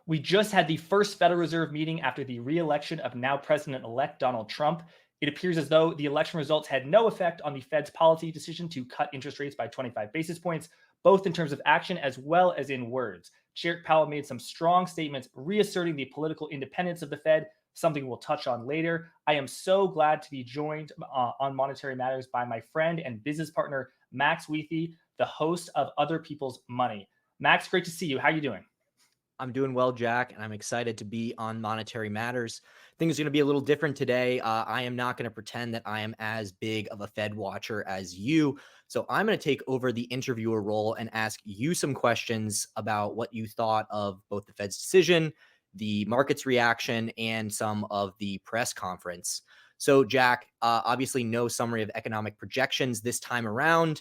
We just had the first Federal Reserve meeting after the re-election of now President-elect Donald Trump. It appears as though the election results had no effect on the Fed's policy decision to cut interest rates by 25 basis points, both in terms of action as well as in words. Chair Powell made some strong statements reasserting the political independence of the Fed, something we'll touch on later. I am so glad to be joined on Monetary Matters by my friend and business partner, Max Wiethe, the host of Other People's Money. Max, great to see you. How are you doing? I'm doing well, Jack, and I'm excited to be on Monetary Matters. Things are going to be a little different today. I am not going to pretend that I am as big of a Fed watcher as you. So I'm going to take over the interviewer role and ask you some questions about what you thought of both the Fed's decision, the market's reaction, and some of the press conference. So, Jack, obviously no summary of economic projections this time around.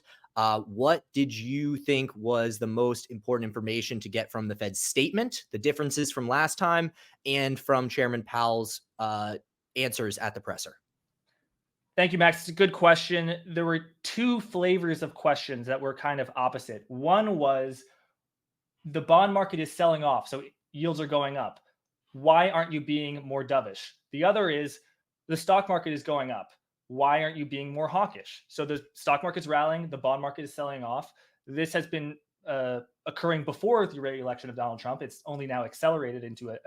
What did you think was the most important information to get from the Fed's statement, the differences from last time, and from Chairman Powell's answers at the presser? Thank you, Max. It's a good question. There were two flavors of questions that were kind of opposite. One was the bond market is selling off, so yields are going up. Why aren't you being more dovish? The other is the stock market is going up. Why aren't you being more hawkish? So the stock market's rallying, the bond market is selling off. This has been occurring before the re-election of Donald Trump. It's only now accelerated into a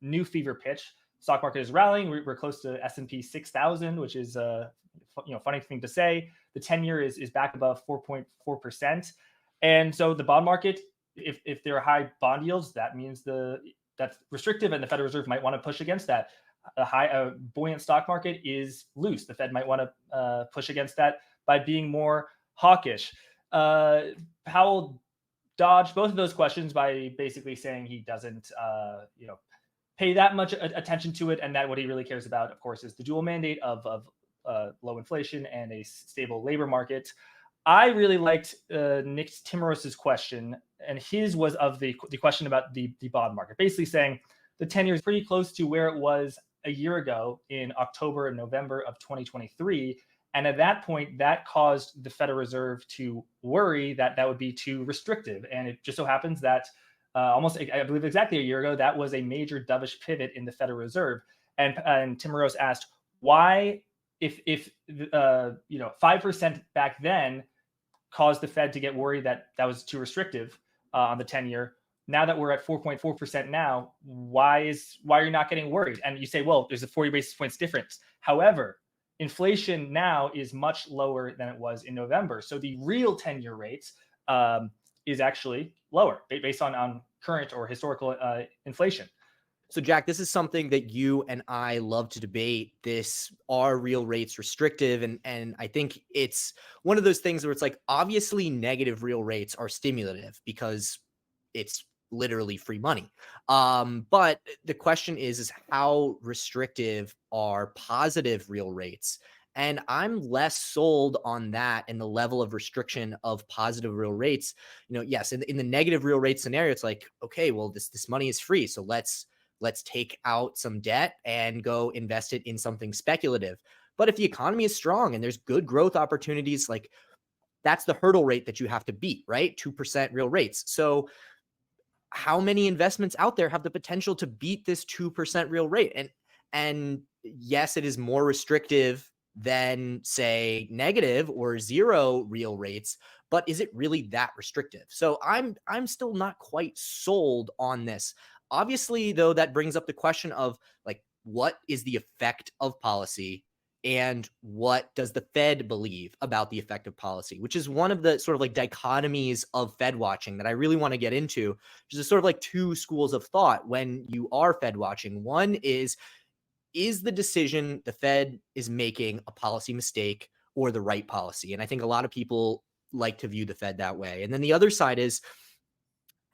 new fever pitch. Stock market is rallying. We're close to S&P 6,000, which is a funny thing to say. The 10-year is back above 4.4%, and so the bond market, if there are high bond yields, that means that's restrictive, and the Federal Reserve might want to push against that. A buoyant stock market is loose. The Fed might want to push against that by being more hawkish. Powell dodged both of those questions by basically saying he doesn't, pay that much attention to it, and that what he really cares about, of course, is the dual mandate of low inflation and a stable labor market. I really liked Nick Timoros's question, and his was of the question about the bond market, basically saying the 10-year is pretty close to where it was a year ago in October and November of 2023. And at that point, that caused the Federal Reserve to worry that that would be too restrictive. And it just so happens that I believe exactly a year ago, that was a major dovish pivot in the Federal Reserve. And Timoros asked why, if 5% back then caused the Fed to get worried that that was too restrictive on the 10-year. Now that we're at 4.4% now, why are you not getting worried? And you say, well, there's a 40 basis points difference. However, inflation now is much lower than it was in November. So the real 10-year rates is actually lower based on current or historical inflation. So, Jack, this is something that you and I love to debate. Are real rates restrictive? And I think it's one of those things where it's like, obviously negative real rates are stimulative because it's literally free money. But the question is how restrictive are positive real rates? And I'm less sold on that and the level of restriction of positive real rates. Yes, in the negative real rate scenario, it's like, okay, well, this money is free. So let's take out some debt and go invest it in something speculative. But if the economy is strong and there's good growth opportunities, like that's the hurdle rate that you have to beat, right? 2% real rates. So how many investments out there have the potential to beat this 2% real rate? And yes, it is more restrictive than say negative or zero real rates, but is it really that restrictive? So I'm still not quite sold on this. Obviously, though, that brings up the question of like, what is the effect of policy and what does the Fed believe about the effect of policy, which is one of the sort of like dichotomies of Fed watching that I really want to get into, which is sort of like two schools of thought when you are Fed watching. One is the decision the Fed is making a policy mistake or the right policy? And I think a lot of people like to view the Fed that way. And then the other side is,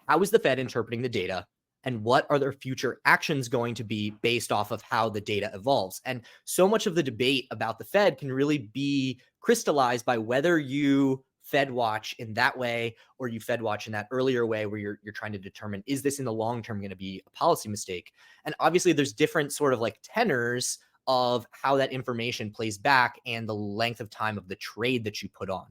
how is the Fed interpreting the data? And what are their future actions going to be based off of how the data evolves? And so much of the debate about the Fed can really be crystallized by whether you Fed watch in that way or you Fed watch in that earlier way where you're trying to determine, is this in the long term going to be a policy mistake? And obviously there's different sort of like tenors of how that information plays back and the length of time of the trade that you put on.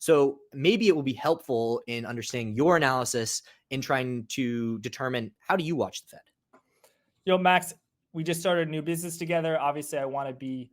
So maybe it will be helpful in understanding your analysis in trying to determine, how do you watch the Fed? Max, we just started a new business together. Obviously, I want to be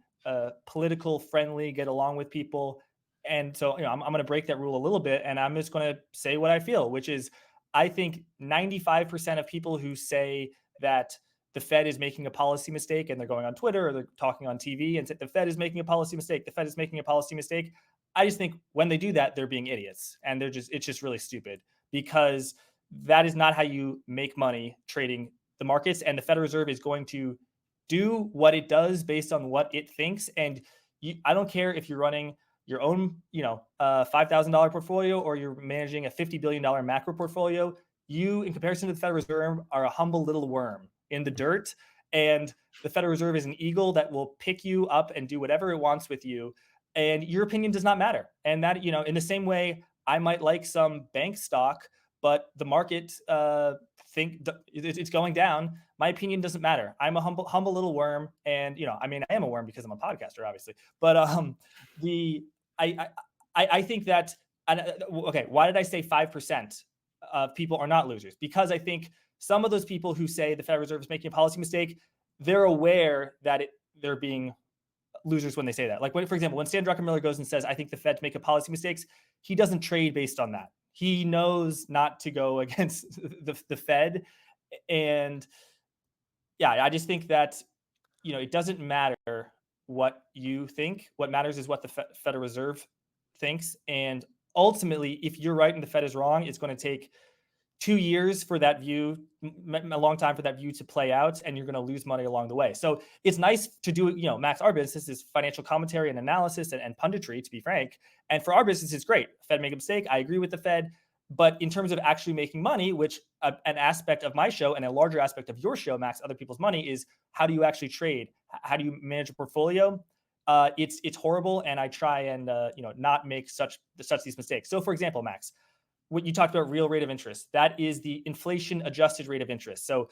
political friendly, get along with people. And so, I'm going to break that rule a little bit, and I'm just going to say what I feel, which is I think 95% of people who say that the Fed is making a policy mistake, and they're going on Twitter or they're talking on TV and say the Fed is making a policy mistake, the Fed is making a policy mistake. I just think when they do that, they're being idiots, and it's just really stupid, because that is not how you make money trading the markets. And the Federal Reserve is going to do what it does based on what it thinks. And I don't care if you're running your own, $5,000 portfolio, or you're managing a $50 billion macro portfolio. You, in comparison to the Federal Reserve, are a humble little worm in the dirt. And the Federal Reserve is an eagle that will pick you up and do whatever it wants with you. And your opinion does not matter. And that, in the same way, I might like some bank stock, but the market think it's going down. My opinion doesn't matter. I'm a humble little worm, and I am a worm because I'm a podcaster, obviously. But I think that, okay, why did I say 5% of people are not losers? Because I think some of those people who say the Federal Reserve is making a policy mistake, they're aware that they're being losers when they say that. Like, for example, when Stan Druckenmiller goes and says, I think the Fed make a policy mistakes, he doesn't trade based on that. He knows not to go against the Fed. And yeah, I just think that, it doesn't matter what you think. What matters is what the Federal Reserve thinks. And ultimately, if you're right and the Fed is wrong, it's going to take 2 years for that view, a long time for that view to play out, and you're going to lose money along the way. So it's nice to do, Max, our business is financial commentary and analysis and punditry, to be frank. And for our business, it's great. Fed make a mistake. I agree with the Fed. But in terms of actually making money, which an aspect of my show and a larger aspect of your show, Max, other people's money, is how do you actually trade? How do you manage a portfolio? It's horrible, and I try and not make such these mistakes. So, for example, Max, what you talked about, real rate of interest, that is the inflation adjusted rate of interest. So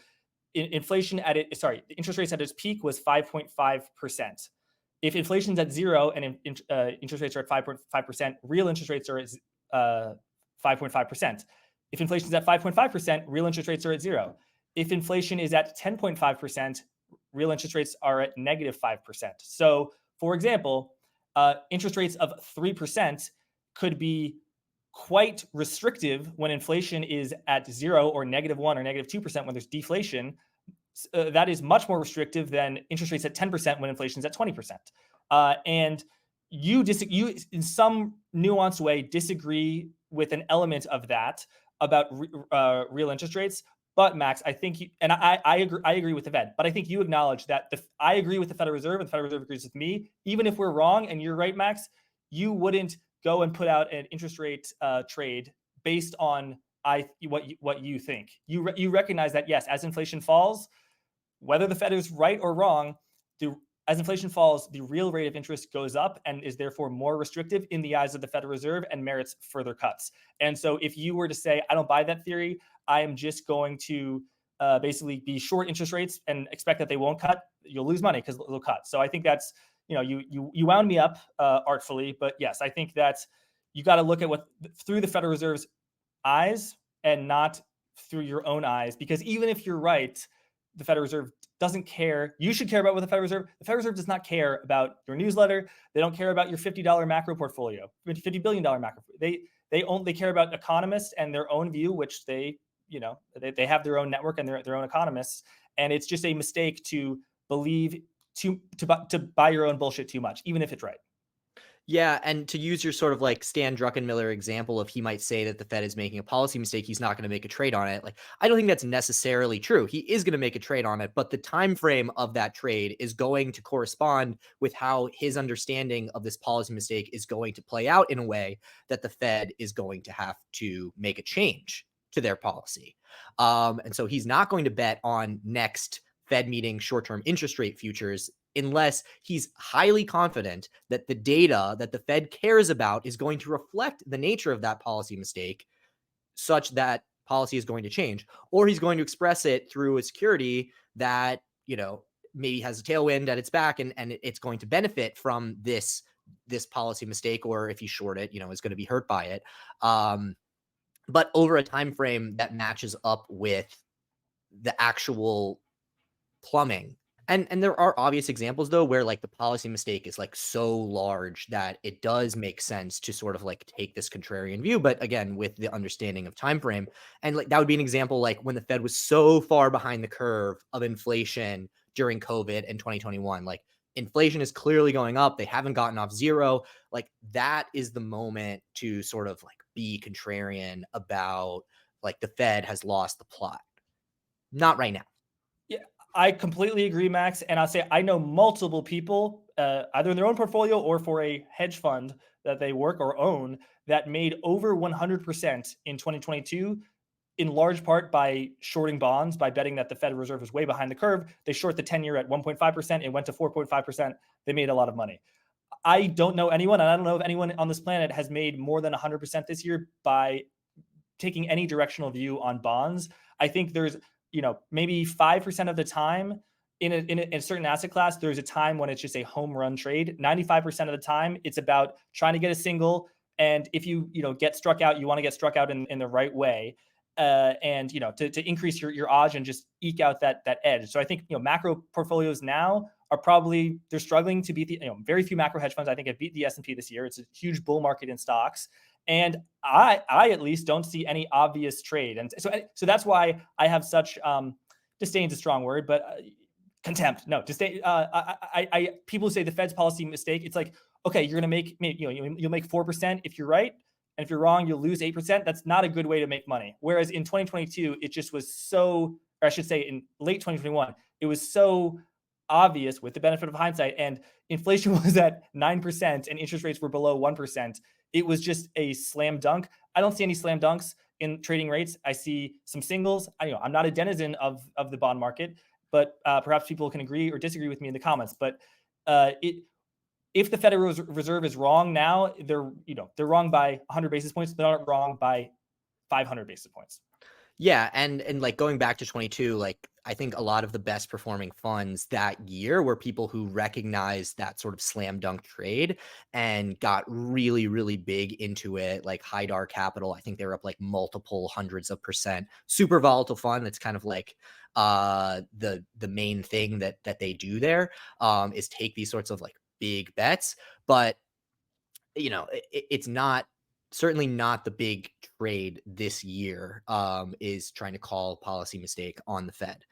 inflation the interest rates at its peak was 5.5%. If inflation's at zero and interest rates are at 5.5%, real interest rates are at 5.5%. If inflation's at 5.5%, real interest rates are at zero. If inflation is at 10.5%, real interest rates are at negative 5%. So, for example, interest rates of 3% could be quite restrictive when inflation is at zero, or negative 1 or negative 2% when there's deflation. That is much more restrictive than interest rates at 10% when inflation is at 20%. And you in some nuanced way disagree with an element of that about real interest rates. But Max, I think I agree with the Fed, but I think you acknowledge that I agree with the Federal Reserve, and the Federal Reserve agrees with me. Even if we're wrong and you're right, Max, you wouldn't go and put out an interest rate trade based on what you think. You recognize that, yes, as inflation falls, whether the Fed is right or wrong, as inflation falls, the real rate of interest goes up and is therefore more restrictive in the eyes of the Federal Reserve and merits further cuts. And so if you were to say, I don't buy that theory, I am just going to basically be short interest rates and expect that they won't cut, you'll lose money because they'll cut. So I think that's, you wound me up artfully, but yes, I think that you got to look at through the Federal Reserve's eyes and not through your own eyes, because even if you're right, the Federal Reserve doesn't care. You should care about what the Federal Reserve. The Federal Reserve does not care about your newsletter. They don't care about your $50 macro portfolio, $50 billion macro. They only care about economists and their own view, which they have their own network and their own economists. And it's just a mistake to believe to buy your own bullshit too much, even if it's right. Yeah, and to use your sort of like Stan Druckenmiller example of, he might say that the Fed is making a policy mistake, he's not going to make a trade on it. Like, I don't think that's necessarily true. He is going to make a trade on it, but the time frame of that trade is going to correspond with how his understanding of this policy mistake is going to play out in a way that the Fed is going to have to make a change to their policy. And so he's not going to bet on next Fed meeting short-term interest rate futures unless he's highly confident that the data that the Fed cares about is going to reflect the nature of that policy mistake such that policy is going to change, or he's going to express it through a security that, maybe has a tailwind at its back and it's going to benefit from this this policy mistake, or if you short it, is going to be hurt by it. But over a time frame that matches up with the actual plumbing. And there are obvious examples though where like the policy mistake is like so large that it does make sense to sort of like take this contrarian view, but again with the understanding of time frame. And like that would be an example like when the Fed was so far behind the curve of inflation during COVID in 2021. Like inflation is clearly going up, they haven't gotten off zero. Like that is the moment to sort of like be contrarian about like the Fed has lost the plot. Not right now. Yeah, I completely agree, Max. And I'll say I know multiple people, either in their own portfolio or for a hedge fund that they work or own, that made over 100% in 2022, in large part by shorting bonds, by betting that the Federal Reserve was way behind the curve. They short the 10-year at 1.5%. It went to 4.5%. They made a lot of money. I don't know anyone, and I don't know if anyone on this planet has made more than 100% this year by taking any directional view on bonds. I think there's, maybe 5% of the time in a certain asset class, there's a time when it's just a home run trade. 95% of the time, it's about trying to get a single. And if you get struck out, you want to get struck out in the right way. And to increase your odds and just eke out that edge. So I think macro portfolios now are probably, they're struggling to beat the very few macro hedge funds I think have beat the S&P this year. It's a huge bull market in stocks. And I at least don't see any obvious trade. And so that's why I have such disdain's a strong word, but contempt. No, disdain. People who say the Fed's policy mistake, it's like, okay, you're going to you'll make 4% if you're right. And if you're wrong, you'll lose 8%. That's not a good way to make money. Whereas in 2022, it just was so, or I should say in late 2021, it was so obvious with the benefit of hindsight, and inflation was at 9% and interest rates were below 1%. It was just a slam dunk. I don't see any slam dunks in trading rates. I see some singles. I'm not a denizen of the bond market, but perhaps people can agree or disagree with me in the comments. But if the Federal Reserve is wrong now, they're wrong by 100 basis points. They're not wrong by 500 basis points. Yeah, and like going back to 22, like I think a lot of the best performing funds that year were people who recognized that sort of slam dunk trade and got really, really big into it, like Hydar Capital. I think they were up like multiple hundreds of percent. Super volatile fund. That's kind of like the main thing that they do there is take these sorts of like big bets, but it's not, certainly not the big trade this year is trying to call policy mistake on the Fed.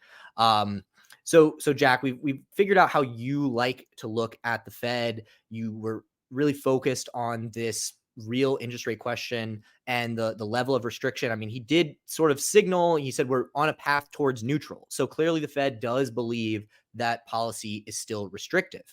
So Jack, we've figured out how you like to look at the Fed. You were really focused on this real interest rate question and the level of restriction. I mean, he did sort of signal, he said we're on a path towards neutral. So clearly the Fed does believe that policy is still restrictive.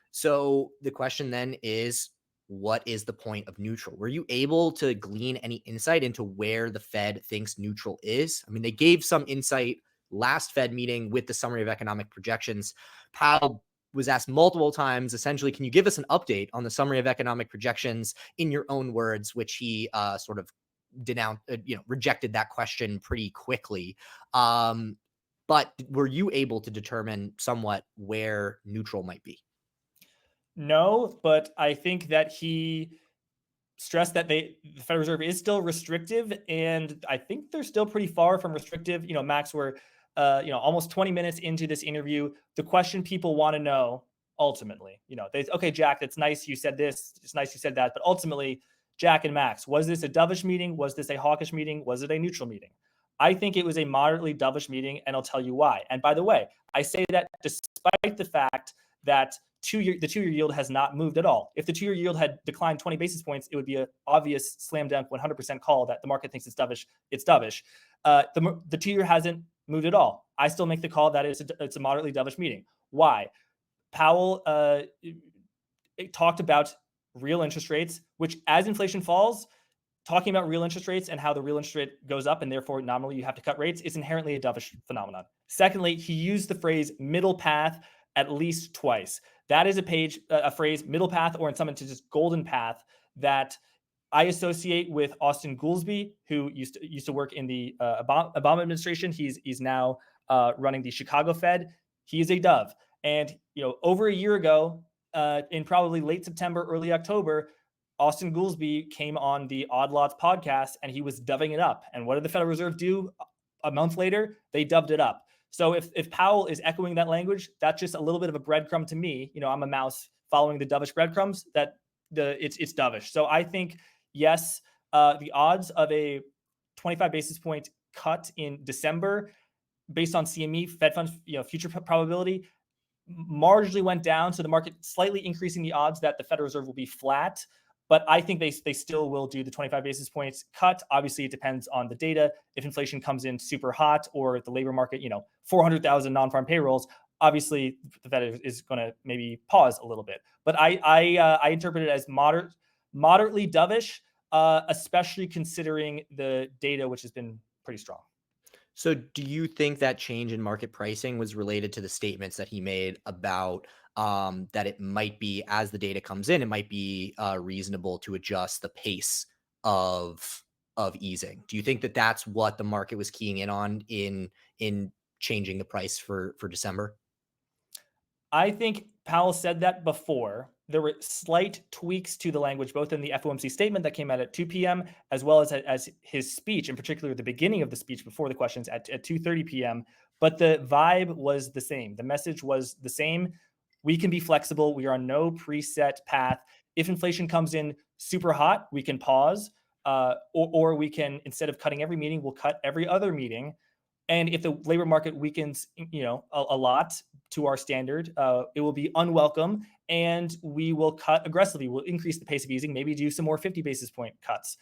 So the question then is, what is the point of neutral? Were you able to glean any insight into where the Fed thinks neutral is? I mean, they gave some insight last Fed meeting with the summary of economic projections. Powell was asked multiple times, essentially, can you give us an update on the summary of economic projections in your own words, which he sort of denounced, rejected that question pretty quickly. But were you able to determine somewhat where neutral might be? No, but I think that he stressed that the Federal Reserve is still restrictive, and I think they're still pretty far from restrictive. Max, we're almost 20 minutes into this interview. The question people want to know ultimately, okay, Jack, that's nice you said this, it's nice you said that, but ultimately, Jack and Max, was this a dovish meeting? Was this a hawkish meeting? Was it a neutral meeting? I think it was a moderately dovish meeting, and I'll tell you why. And by the way, I say that despite the fact that the 2-year yield has not moved at all. If the 2-year yield had declined 20 basis points, it would be an obvious slam dunk 100% call that the market thinks it's dovish. It's dovish. The 2-year hasn't moved at all. I still make the call that it's a moderately dovish meeting. Why? Powell talked about real interest rates, which as inflation falls, talking about real interest rates and how the real interest rate goes up and therefore nominally you have to cut rates is inherently a dovish phenomenon. Secondly, he used the phrase middle path at least twice. That is a phrase, middle path, or in some instances, golden path, that I associate with Austin Goolsbee, who used to work in the Obama administration. He's now running the Chicago Fed. He is a dove. And over a year ago, in probably late September, early October, Austin Goolsbee came on the Odd Lots podcast and he was doving it up. And what did the Federal Reserve do a month later? They dubbed it up. So if Powell is echoing that language, that's just a little bit of a breadcrumb to me. I'm a mouse following the dovish breadcrumbs. It's dovish. So I think yes, the odds of a 25 basis point cut in December, based on CME Fed funds future probability, marginally went down. So the market slightly increasing the odds that the Federal Reserve will be flat. But I think they still will do the 25 basis points cut. Obviously, it depends on the data. If inflation comes in super hot or the labor market, 400,000 non-farm payrolls, obviously the Fed is going to maybe pause a little bit. But I interpret it as moderately dovish, especially considering the data, which has been pretty strong. So do you think that change in market pricing was related to the statements that he made about that it might be, as the data comes in, it might be reasonable to adjust the pace of easing? Do you think that that's what the market was keying in on in changing the price for December? I think Powell said that before. There were slight tweaks to the language, both in the FOMC statement that came out at 2 p.m., as well as his speech, in particular, the beginning of the speech before the questions at 2:30 p.m. But the vibe was the same. The message was the same. We can be flexible. We are on no preset path. If inflation comes in super hot, we can pause, or we can, instead of cutting every meeting, we'll cut every other meeting. And if the labor market weakens, a lot to our standard, it will be unwelcome, and we will cut aggressively. We'll increase the pace of easing, maybe do some more 50 basis point cuts.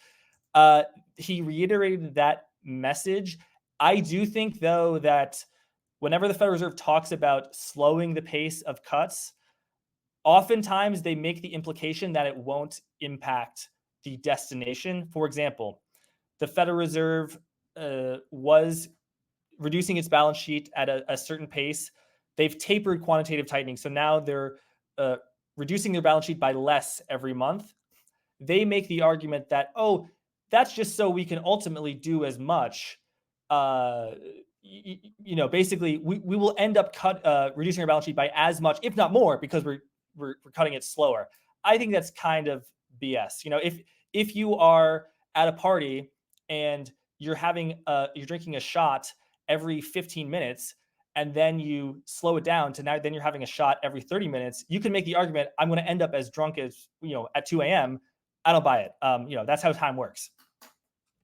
He reiterated that message. I do think, though, that whenever the Federal Reserve talks about slowing the pace of cuts, oftentimes they make the implication that it won't impact the destination. For example, the Federal Reserve was reducing its balance sheet at a certain pace. They've tapered quantitative tightening. So now they're reducing their balance sheet by less every month. They make the argument that, that's just so we can ultimately do as much. Basically, we will end up reducing our balance sheet by as much, if not more, because we're cutting it slower. I think that's kind of BS. If you are at a party and you're drinking a shot every 15 minutes, and then you slow it down to now, then you're having a shot every 30 minutes, you can make the argument, I'm going to end up as drunk as, at 2 a.m. I don't buy it. That's how time works.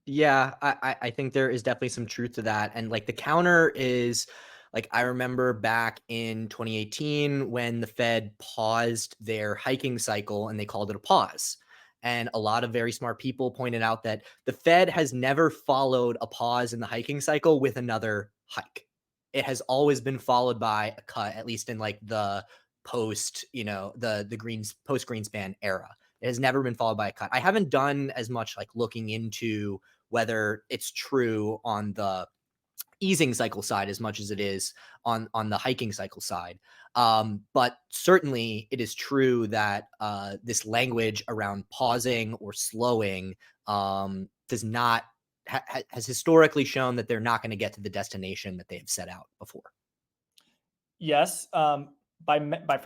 Yeah, I think there is definitely some truth to that. And like the counter is, like, I remember back in 2018 when the Fed paused their hiking cycle and they called it a pause. And a lot of very smart people pointed out that the Fed has never followed a pause in the hiking cycle with another hike. It has always been followed by a cut, at least in like the post, the post Greenspan era. It has never been followed by a cut. I haven't done as much like looking into whether it's true on the easing cycle side as much as it is on the hiking cycle side. But certainly it is true that this language around pausing or slowing has historically shown that they're not going to get to the destination that they have set out before. Yes. From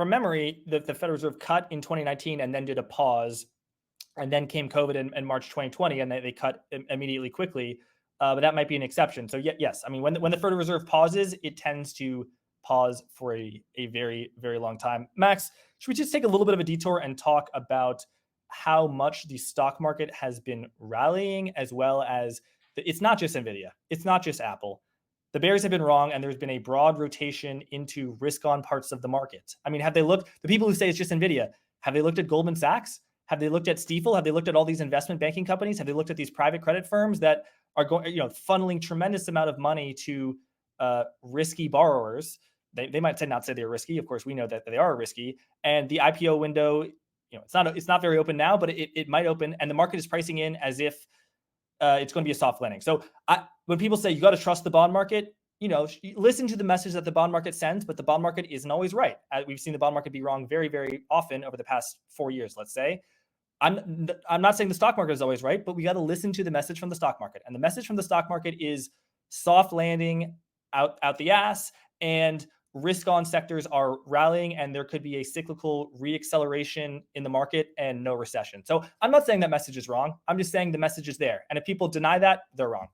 memory, the Federal Reserve cut in 2019 and then did a pause, and then came COVID in March 2020, and they cut immediately quickly. But that might be an exception. So yes, I mean, when the Federal Reserve pauses, it tends to pause for a very, very long time. Max, should we just take a little bit of a detour and talk about how much the stock market has been rallying, as well as it's not just Nvidia, it's not just Apple. The bears have been wrong, and there's been a broad rotation into risk-on parts of the market. I mean, the people who say it's just Nvidia, have they looked at Goldman Sachs? Have they looked at Stifel? Have they looked at all these investment banking companies? Have they looked at these private credit firms that are funneling tremendous amount of money to risky borrowers? They might not say they're risky. Of course, we know that they are risky. And the IPO window, it's not very open now, but it might open, and the market is pricing in as if it's going to be a soft landing. So when people say you got to trust the bond market, listen to the message that the bond market sends, but the bond market isn't always right. We've seen the bond market be wrong very, very often over the past 4 years, let's say. I'm not saying the stock market is always right, but we got to listen to the message from the stock market. And the message from the stock market is soft landing out the ass. And risk-on sectors are rallying, and there could be a cyclical reacceleration in the market and no recession. So I'm not saying that message is wrong. I'm just saying the message is there. And if people deny that, they're wrong.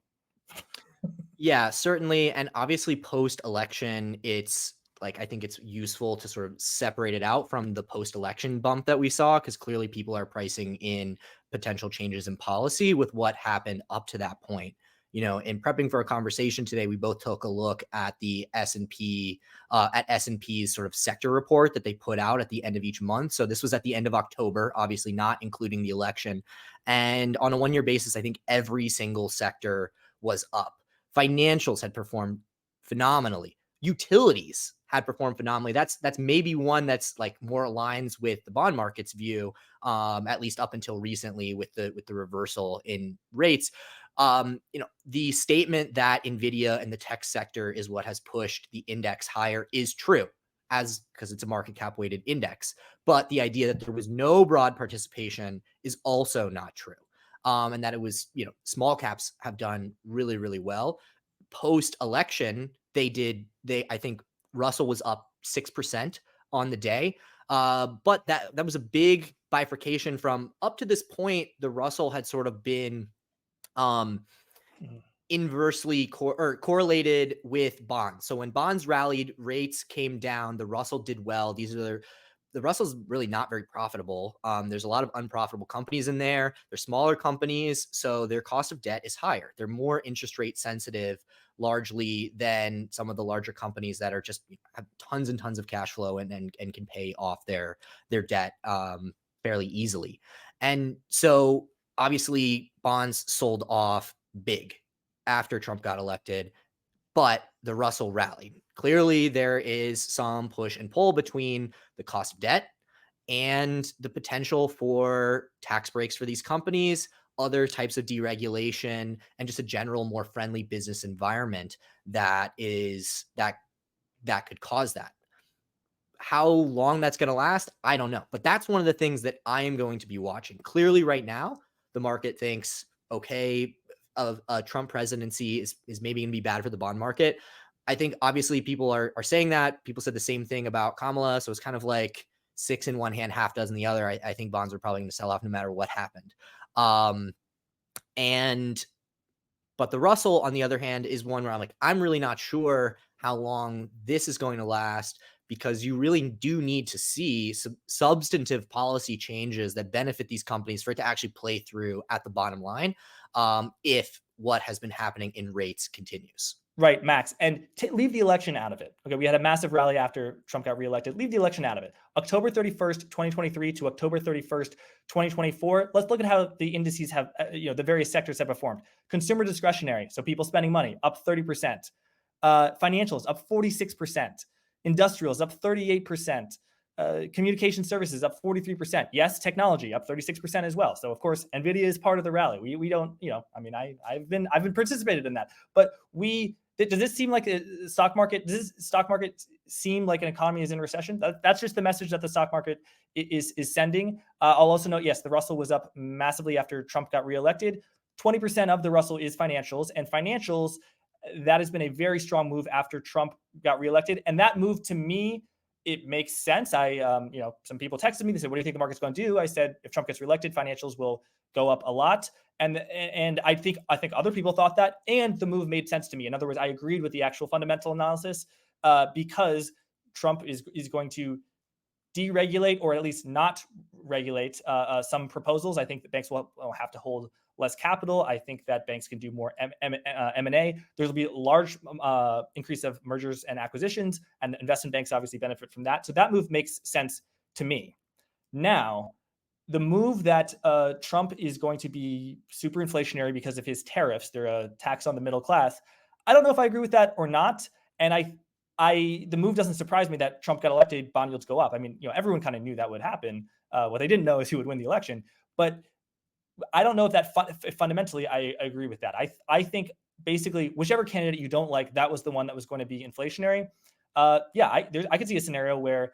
Yeah, certainly. And obviously post-election, it's like, I think it's useful to sort of separate it out from the post-election bump that we saw, because clearly people are pricing in potential changes in policy with what happened up to that point. You know, in prepping for a conversation today, we both took a look at the S&P, at S&P's sort of sector report that they put out at the end of each month. So this was at the end of October, obviously not including the election. And on a one-year basis, I think every single sector was up. Financials had performed phenomenally. Utilities had performed phenomenally. That's maybe one that's like more aligns with the bond market's view, at least up until recently with the reversal in rates. You know, the statement that Nvidia and the tech sector is what has pushed the index higher is true, as because it's a market cap weighted index. But the idea that there was no broad participation is also not true. And that it was, you know, small caps have done really, really well. Post election, I think Russell was up 6% on the day. But that was a big bifurcation from up to this point. The Russell had sort of been inversely correlated with bonds. So when bonds rallied, rates came down, the Russell did well. The Russell's really not very profitable. There's a lot of unprofitable companies in there. They're smaller companies, so their cost of debt is higher. They're more interest rate sensitive largely than some of the larger companies that are just have tons and tons of cash flow and can pay off their debt fairly easily. And so obviously bonds sold off big after Trump got elected, but the Russell rallied. Clearly, there is some push and pull between the cost of debt and the potential for tax breaks for these companies, other types of deregulation, and just a general more friendly business environment that could cause that. How long that's going to last, I don't know. But that's one of the things that I am going to be watching. Clearly, right now, the market thinks, okay, a Trump presidency is maybe going to be bad for the bond market. I think obviously people are saying that. People said the same thing about Kamala. So it's kind of like six in one hand, half dozen the other. I think bonds are probably going to sell off no matter what happened. But the Russell, on the other hand, is one where I'm like, I'm really not sure how long this is going to last, because you really do need to see some substantive policy changes that benefit these companies for it to actually play through at the bottom line, if what has been happening in rates continues. Right, Max. And leave the election out of it. Okay, we had a massive rally after Trump got reelected. Leave the election out of it. October 31st, 2023 to October 31st, 2024. Let's look at how the indices have, the various sectors have performed. Consumer discretionary, so people spending money, up 30%. Financials, up 46%. Industrials, up 38%. Communication services up 43%. Yes, technology up 36% as well. So of course, Nvidia is part of the rally. We don't, I've been participated in that. But does this seem like a stock market? Does this stock market seem like an economy is in recession? That's just the message that the stock market is sending. I'll also note, yes, the Russell was up massively after Trump got reelected. 20% of the Russell is financials, and financials, that has been a very strong move after Trump got reelected. And that move, to me, it makes sense. Some people texted me. They said, "What do you think the market's going to do?" I said, "If Trump gets reelected, financials will go up a lot." And I think other people thought that, and the move made sense to me. In other words, I agreed with the actual fundamental analysis, because Trump is going to deregulate, or at least not regulate, some proposals. I think that banks will have to hold less capital. I think that banks can do more M&A. There'll be a large increase of mergers and acquisitions, and investment banks obviously benefit from that. So that move makes sense to me. Now, the move that Trump is going to be super inflationary because of his tariffs, they're a tax on the middle class. I don't know if I agree with that or not. And the move doesn't surprise me that Trump got elected, bond yields go up. I mean, everyone kind of knew that would happen. What they didn't know is who would win the election. But I don't know if that fundamentally I agree with that. I think basically whichever candidate you don't like, that was the one that was going to be inflationary. I could see a scenario where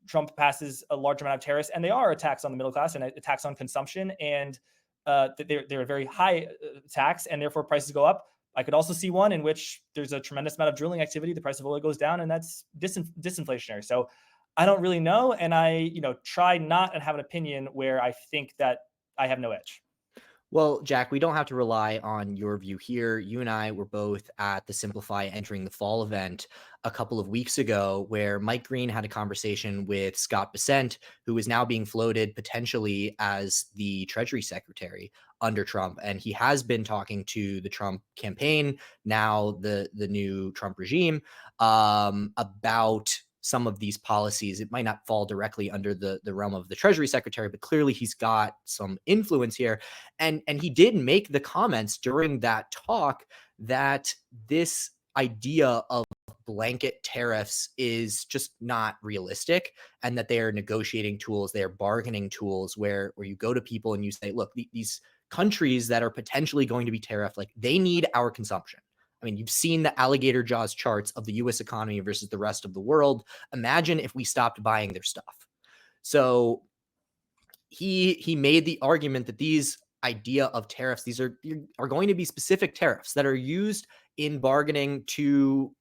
Trump passes a large amount of tariffs, and they are a tax on the middle class and a tax on consumption, and they're a very high tax, and therefore prices go up. I could also see one in which there's a tremendous amount of drilling activity, the price of oil goes down, and that's disinflationary. So I don't really know, and I try not and have an opinion where I think that I have no edge. Well, Jack, we don't have to rely on your view here. You and I were both at the Simplify Entering the Fall event a couple of weeks ago, where Mike Green had a conversation with Scott Bessent, who is now being floated potentially as the Treasury Secretary under Trump. And he has been talking to the Trump campaign, now the new Trump regime, about some of these policies. It might not fall directly under the realm of the Treasury Secretary, but clearly he's got some influence here. And he did make the comments during that talk that this idea of blanket tariffs is just not realistic, and that they are negotiating tools, they are bargaining tools where you go to people and you say, look, these countries that are potentially going to be tariffed, like, they need our consumption. I mean, you've seen the alligator jaws charts of the US economy versus the rest of the world. Imagine if we stopped buying their stuff. So he made the argument that these idea of tariffs, these are going to be specific tariffs that are used in bargaining to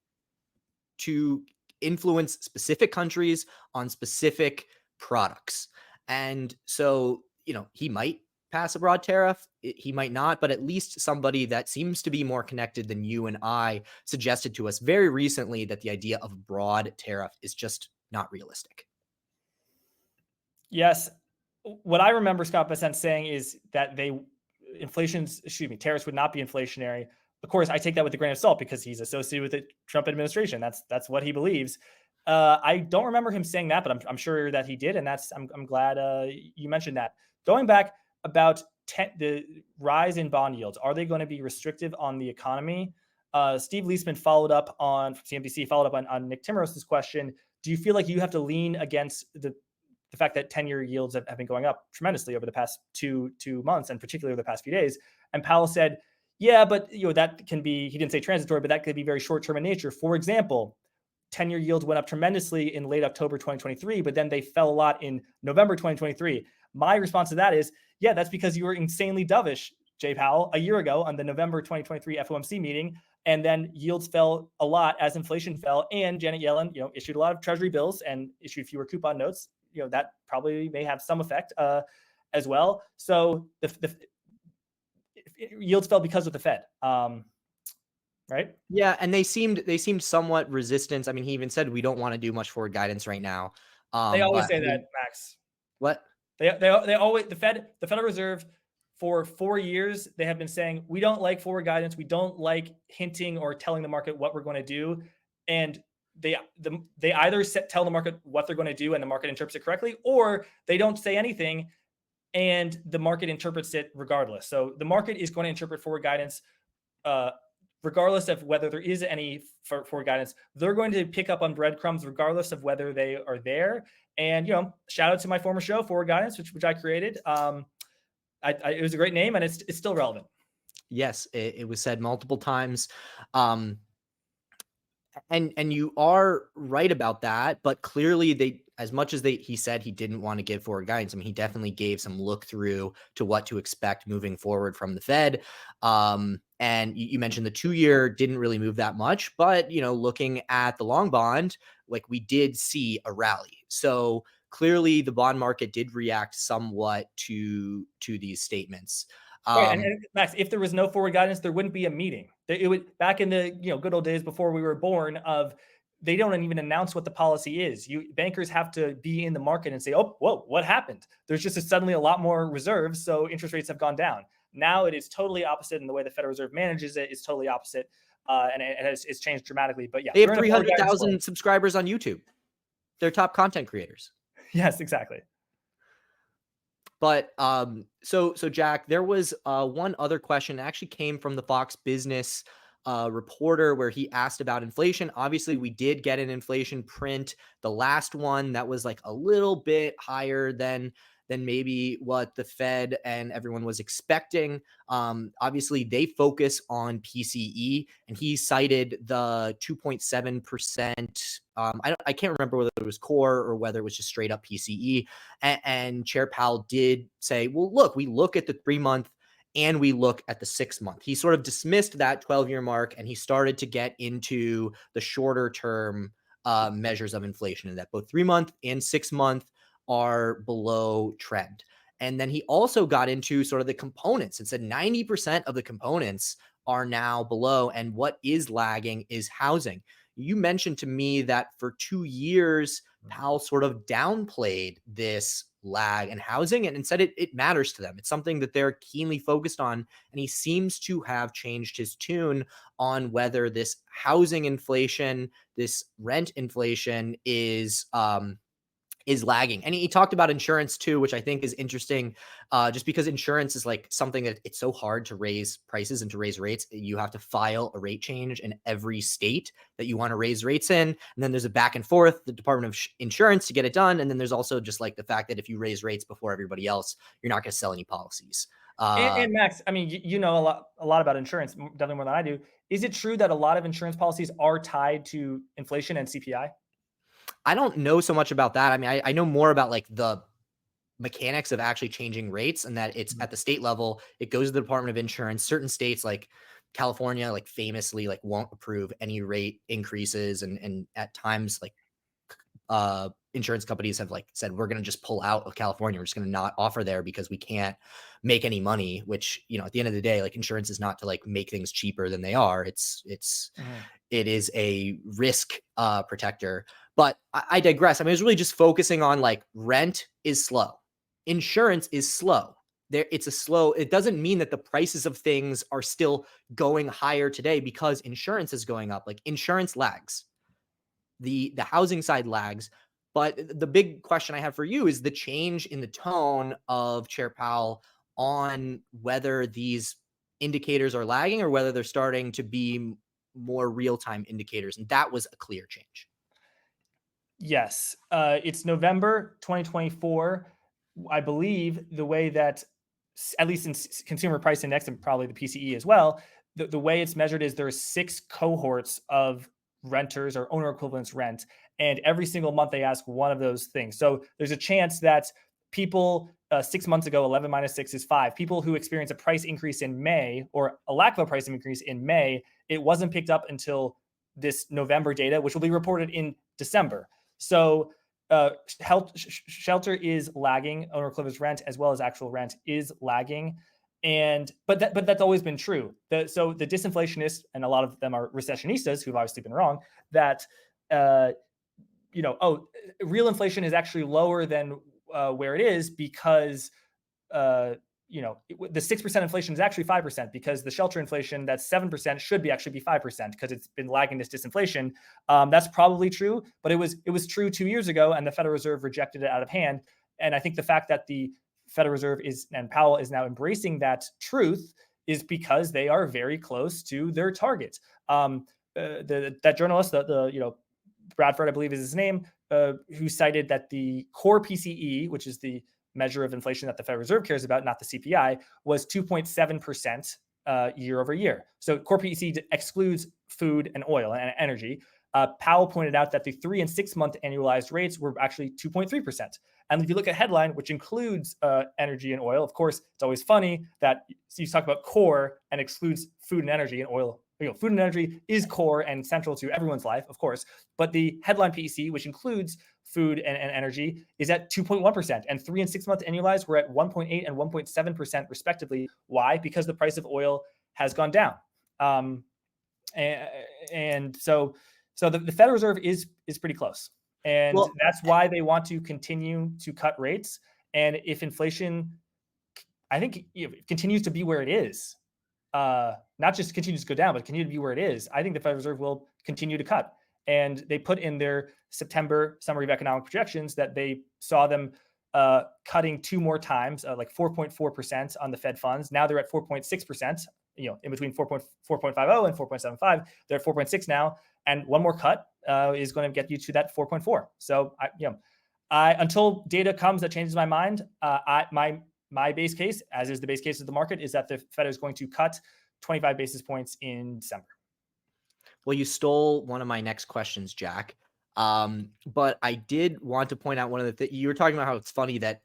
influence specific countries on specific products. And so, he might pass a broad tariff, he might not, but at least somebody that seems to be more connected than you and I suggested to us very recently that the idea of broad tariff is just not realistic. Yes. What I remember Scott Bessent saying is that tariffs would not be inflationary. Of course, I take that with a grain of salt because he's associated with the Trump administration. That's what he believes. I don't remember him saying that, but I'm sure that he did, and I'm glad you mentioned that. Going back about the rise in bond yields, are they going to be restrictive on the economy? Steve Leisman followed up on CNBC, followed up on Nick Timmeros's question. Do you feel like you have to lean against the fact that 10-year yields have been going up tremendously over the past two months, and particularly over the past few days? And Powell said, yeah, but that can be, he didn't say transitory, but that could be very short-term in nature. For example, 10-year yields went up tremendously in late October 2023, but then they fell a lot in November 2023. My response to that is, yeah, that's because you were insanely dovish, Jay Powell, a year ago on the November 2023 FOMC meeting, and then yields fell a lot as inflation fell, and Janet Yellen, issued a lot of treasury bills and issued fewer coupon notes. That probably may have some effect as well. So the yields fell because of the Fed, right? Yeah, and they seemed somewhat resistant. I mean, he even said we don't want to do much forward guidance right now. They always say that, Max. What? They always, the Federal Reserve, for 4 years, they have been saying, we don't like forward guidance. We don't like hinting or telling the market what we're going to do. And they either tell the market what they're going to do and the market interprets it correctly, or they don't say anything and the market interprets it regardless. So the market is going to interpret forward guidance regardless of whether there is any forward guidance. They're going to pick up on breadcrumbs regardless of whether they are there. And, shout out to my former show, Forward Guidance, which I created. It was a great name, and it's still relevant. Yes, it was said multiple times. And you are right about that, but clearly as much as he said he didn't want to give forward guidance, I mean, he definitely gave some look through to what to expect moving forward from the Fed. And you mentioned the 2-year didn't really move that much, but looking at the long bond, like, we did see a rally. So clearly the bond market did react somewhat to these statements. Right, and Max, if there was no forward guidance, there wouldn't be a meeting. It would, back in the good old days before we were born, they don't even announce what the policy is. Bankers have to be in the market and say, oh, whoa, what happened? There's just suddenly a lot more reserves, so interest rates have gone down. Now it is totally opposite, and the way the Federal Reserve manages it is totally opposite, and it's changed dramatically. But yeah, they have 300,000 subscribers on YouTube. They're top content creators. Yes, exactly. But so Jack, there was one other question that actually came from the Fox Business reporter where he asked about inflation. Obviously, we did get an inflation print. The last one that was like a little bit higher than maybe what the Fed and everyone was expecting. Obviously, they focus on PCE, and he cited the 2.7%. I can't remember whether it was core or whether it was just straight up PCE. And Chair Powell did say, well, look, we look at the 3-month and we look at the 6-month. He sort of dismissed that 12-year mark, and he started to get into the shorter term measures of inflation, and that both 3-month and 6-month are below trend. And then he also got into sort of the components and said 90% of the components are now below, and what is lagging is housing. You mentioned to me that for 2 years, Powell sort of downplayed this lag in housing and said it matters to them. It's something that they're keenly focused on. And he seems to have changed his tune on whether this housing inflation, this rent inflation is lagging. And he talked about insurance too, which I think is interesting, just because insurance is like something that it's so hard to raise prices and to raise rates. You have to file a rate change in every state that you want to raise rates in. And then there's a back and forth, the Department of Insurance to get it done. And then there's also just like the fact that if you raise rates before everybody else, you're not going to sell any policies. And Max, I mean, you know a lot about insurance, definitely more than I do. Is it true that a lot of insurance policies are tied to inflation and CPI? I don't know so much about that. I mean, I know more about like the mechanics of actually changing rates, and that it's at the state level. It goes to the Department of Insurance. Certain states like California, like famously, like won't approve any rate increases, and at times like insurance companies have like said, we're going to just pull out of California. We're just going to not offer there because we can't make any money, which, you know, at the end of the day, like insurance is not to like make things cheaper than they are. It is a risk protector. But I digress. I mean, it's really just focusing on like rent is slow. Insurance is slow. It doesn't mean that the prices of things are still going higher today because insurance is going up. Like insurance lags. The housing side lags. But the big question I have for you is the change in the tone of Chair Powell on whether these indicators are lagging or whether they're starting to be more real-time indicators. And that was a clear change. Yes. It's November 2024. I believe the way that, at least in consumer price index and probably the PCE as well, the way it's measured is there's 6 cohorts of renters or owner equivalents rent. And every single month they ask one of those things. So there's a chance that people 6 months ago, 11 minus 6 is 5. People who experience a price increase in May or a lack of a price increase in May, it wasn't picked up until this November data, which will be reported in December. So shelter is lagging, owner equivalent rent as well as actual rent is lagging. But that's always been true. So the disinflationists, and a lot of them are recessionistas who've obviously been wrong, that real inflation is actually lower than where it is because the 6% inflation is actually 5% because the shelter inflation that's 7% should be actually be 5% because it's been lagging this disinflation. That's probably true, but it was true 2 years ago, and the Federal Reserve rejected it out of hand. And I think the fact that the Federal Reserve and Powell is now embracing that truth is because they are very close to their target. That journalist, Bradford, I believe is his name, who cited that the core PCE, which is the measure of inflation that the Federal Reserve cares about, not the CPI, was 2.7% year over year. So core PCE excludes food and oil and energy. Powell pointed out that the 3 and 6 month annualized rates were actually 2.3%. And if you look at headline, which includes energy and oil, of course, it's always funny that you talk about core and excludes food and energy and oil. Food and energy is core and central to everyone's life, of course. But the headline PEC, which includes food and energy, is at 2.1%. And 3 and 6 month annualized were at 1.8 and 1.7% respectively. Why? Because the price of oil has gone down. So the Federal Reserve is pretty close. And that's why they want to continue to cut rates. And if inflation, I think, continues to be where it is, not just continues to go down, but continue to be where it is, I think the Federal Reserve will continue to cut. And they put in their September summary of economic projections that they saw them cutting 2 more times, like 4.4% on the Fed funds. Now they're at 4.6%, in between 4.50 and 4.75. They're at 4.6 now. And one more cut is going to get you to that 4.4. So until data comes that changes my mind, my base case, as is the base case of the market, is that the Fed is going to cut 25 basis points in December. Well, you stole one of my next questions, Jack. But I did want to point out one of the things you were talking about, how it's funny that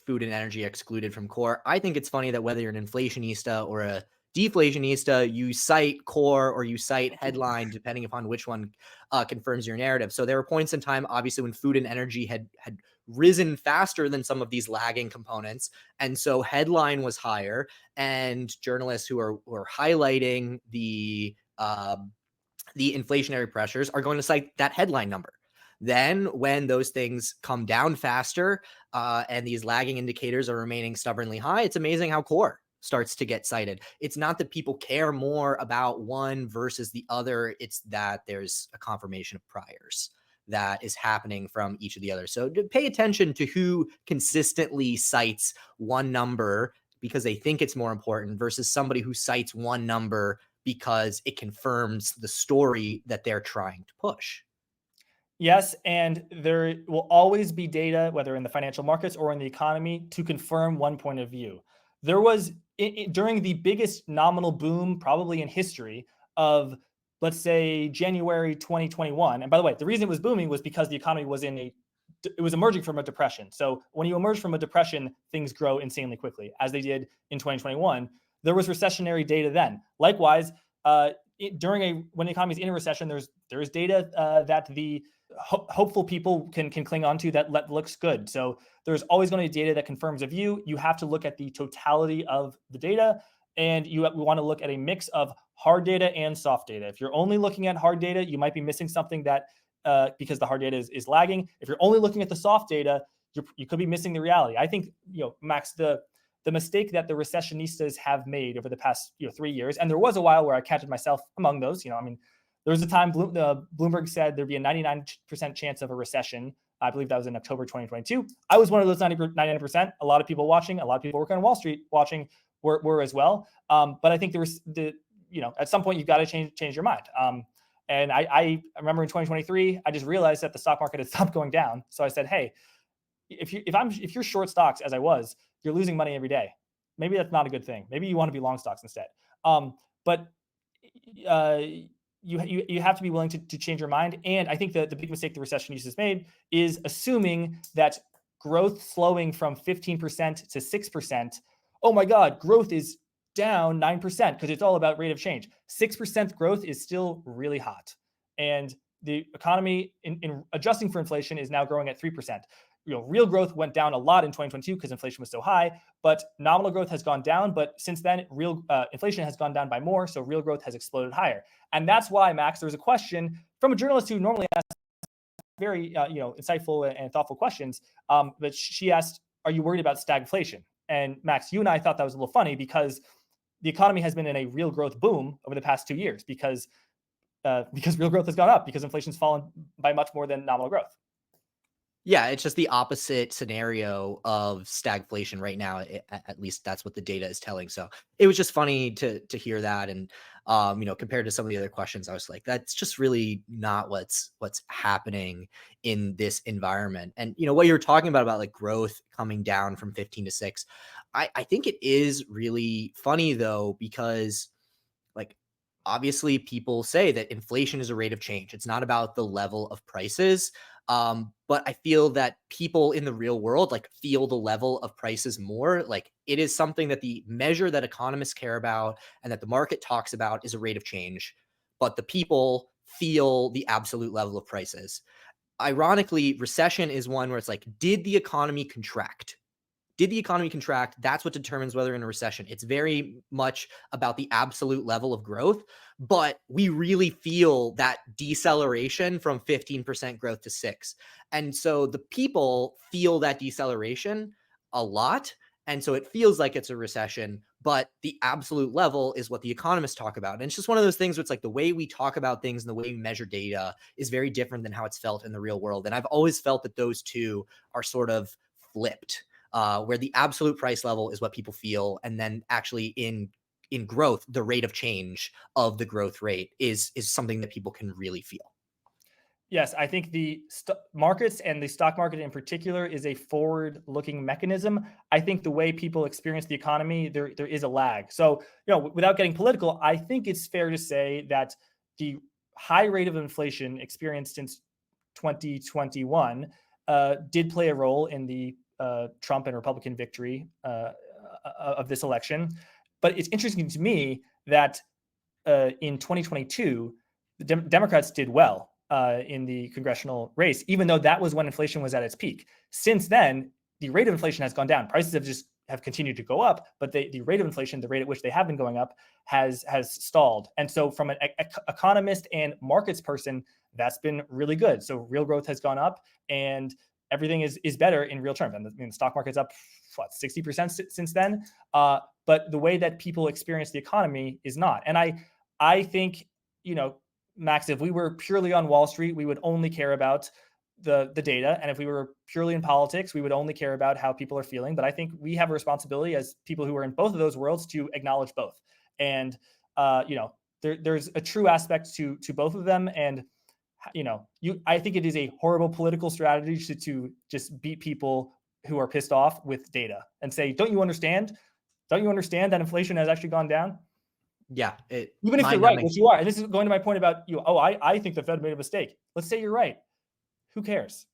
food and energy excluded from core. I think it's funny that whether you're an inflationista or a deflationista, you cite core or you cite headline, depending upon which one confirms your narrative. So there were points in time, obviously, when food and energy had risen faster than some of these lagging components. And so headline was higher, and journalists who are highlighting the inflationary pressures are going to cite that headline number. Then when those things come down faster and these lagging indicators are remaining stubbornly high, it's amazing how core starts to get cited. It's not that people care more about one versus the other. It's that there's a confirmation of priors that is happening from each of the others. So pay attention to who consistently cites one number because they think it's more important versus somebody who cites one number because it confirms the story that they're trying to push. Yes, and there will always be data, whether in the financial markets or in the economy, to confirm one point of view. There was, during the biggest nominal boom probably in history of, let's say, January 2021. And by the way, the reason it was booming was because the economy was it was emerging from a depression. So when you emerge from a depression, things grow insanely quickly, as they did in 2021. There was recessionary data then. Likewise, when the economy is in a recession, there's data that the hopeful people can cling on to that looks good. So there's always going to be data that confirms a view. You have to look at the totality of the data, and we want to look at a mix of hard data and soft data. If you're only looking at hard data, you might be missing something that because the hard data is lagging. If you're only looking at the soft data, you could be missing the reality. I think, Max, the mistake that the recessionistas have made over the past 3 years, and there was a while where I counted myself among those. There was a time Bloomberg said there'd be a 99% chance of a recession. I believe that was in October 2022. I was one of those 99%. A lot of people watching, a lot of people working on Wall Street watching were as well. But I think there was at some point you've got to change your mind. And I remember in 2023, I just realized that the stock market had stopped going down. So I said, hey, if you're short stocks as I was, you're losing money every day. Maybe that's not a good thing. Maybe you want to be long stocks instead. But you have to be willing to change your mind. And I think the big mistake the recessionists made is assuming that growth slowing from 15% to 6%. Oh my God, growth is down 9% because it's all about rate of change. 6% growth is still really hot. And the economy in adjusting for inflation is now growing at 3%. Real growth went down a lot in 2022 because inflation was so high, but nominal growth has gone down. But since then, real inflation has gone down by more, so real growth has exploded higher. And that's why, Max, there was a question from a journalist who normally asks very insightful and thoughtful questions. But she asked, "Are you worried about stagflation?" And Max, you and I thought that was a little funny because the economy has been in a real growth boom over the past 2 years because real growth has gone up because inflation's fallen by much more than nominal growth. Yeah, it's just the opposite scenario of stagflation right now. At least that's what the data is telling. So it was just funny to hear that, and compared to some of the other questions, I was like, that's just really not what's happening in this environment. And what you're talking about like growth coming down from 15 to 6, I think it is really funny though because like obviously people say that inflation is a rate of change. It's not about the level of prices. But I feel that people in the real world like feel the level of prices more. Like it is something that the measure that economists care about and that the market talks about is a rate of change, but the people feel the absolute level of prices. Ironically, recession is one where it's like, did the economy contract? Did the economy contract? That's what determines whether in a recession. It's very much about the absolute level of growth, but we really feel that deceleration from 15% growth to 6. And so the people feel that deceleration a lot. And so it feels like it's a recession, but the absolute level is what the economists talk about. And it's just one of those things where it's like the way we talk about things and the way we measure data is very different than how it's felt in the real world. And I've always felt that those two are sort of flipped. Where the absolute price level is what people feel, and then actually in growth, the rate of change of the growth rate is something that people can really feel. Yes, I think the markets and the stock market in particular is a forward-looking mechanism. I think the way people experience the economy, there is a lag. So, without getting political, I think it's fair to say that the high rate of inflation experienced since 2021 did play a role in the Trump and Republican victory of this election. But it's interesting to me that in 2022, the Democrats did well in the congressional race, even though that was when inflation was at its peak. Since then, the rate of inflation has gone down. Prices have continued to go up, but the rate of inflation, the rate at which they have been going up, has stalled. And so from an economist and markets person, that's been really good. So real growth has gone up and everything is better in real terms. And the stock market's up, 60% since then. But the way that people experience the economy is not. And I think, Max, if we were purely on Wall Street, we would only care about the data. And if we were purely in politics, we would only care about how people are feeling. But I think we have a responsibility as people who are in both of those worlds to acknowledge both. And, there's a true aspect to both of them. And, I think it is a horrible political strategy to just beat people who are pissed off with data and say, don't you understand? Don't you understand that inflation has actually gone down? Yeah. Even if you're right, which you are. And this is going to my point about I think the Fed made a mistake. Let's say you're right. Who cares?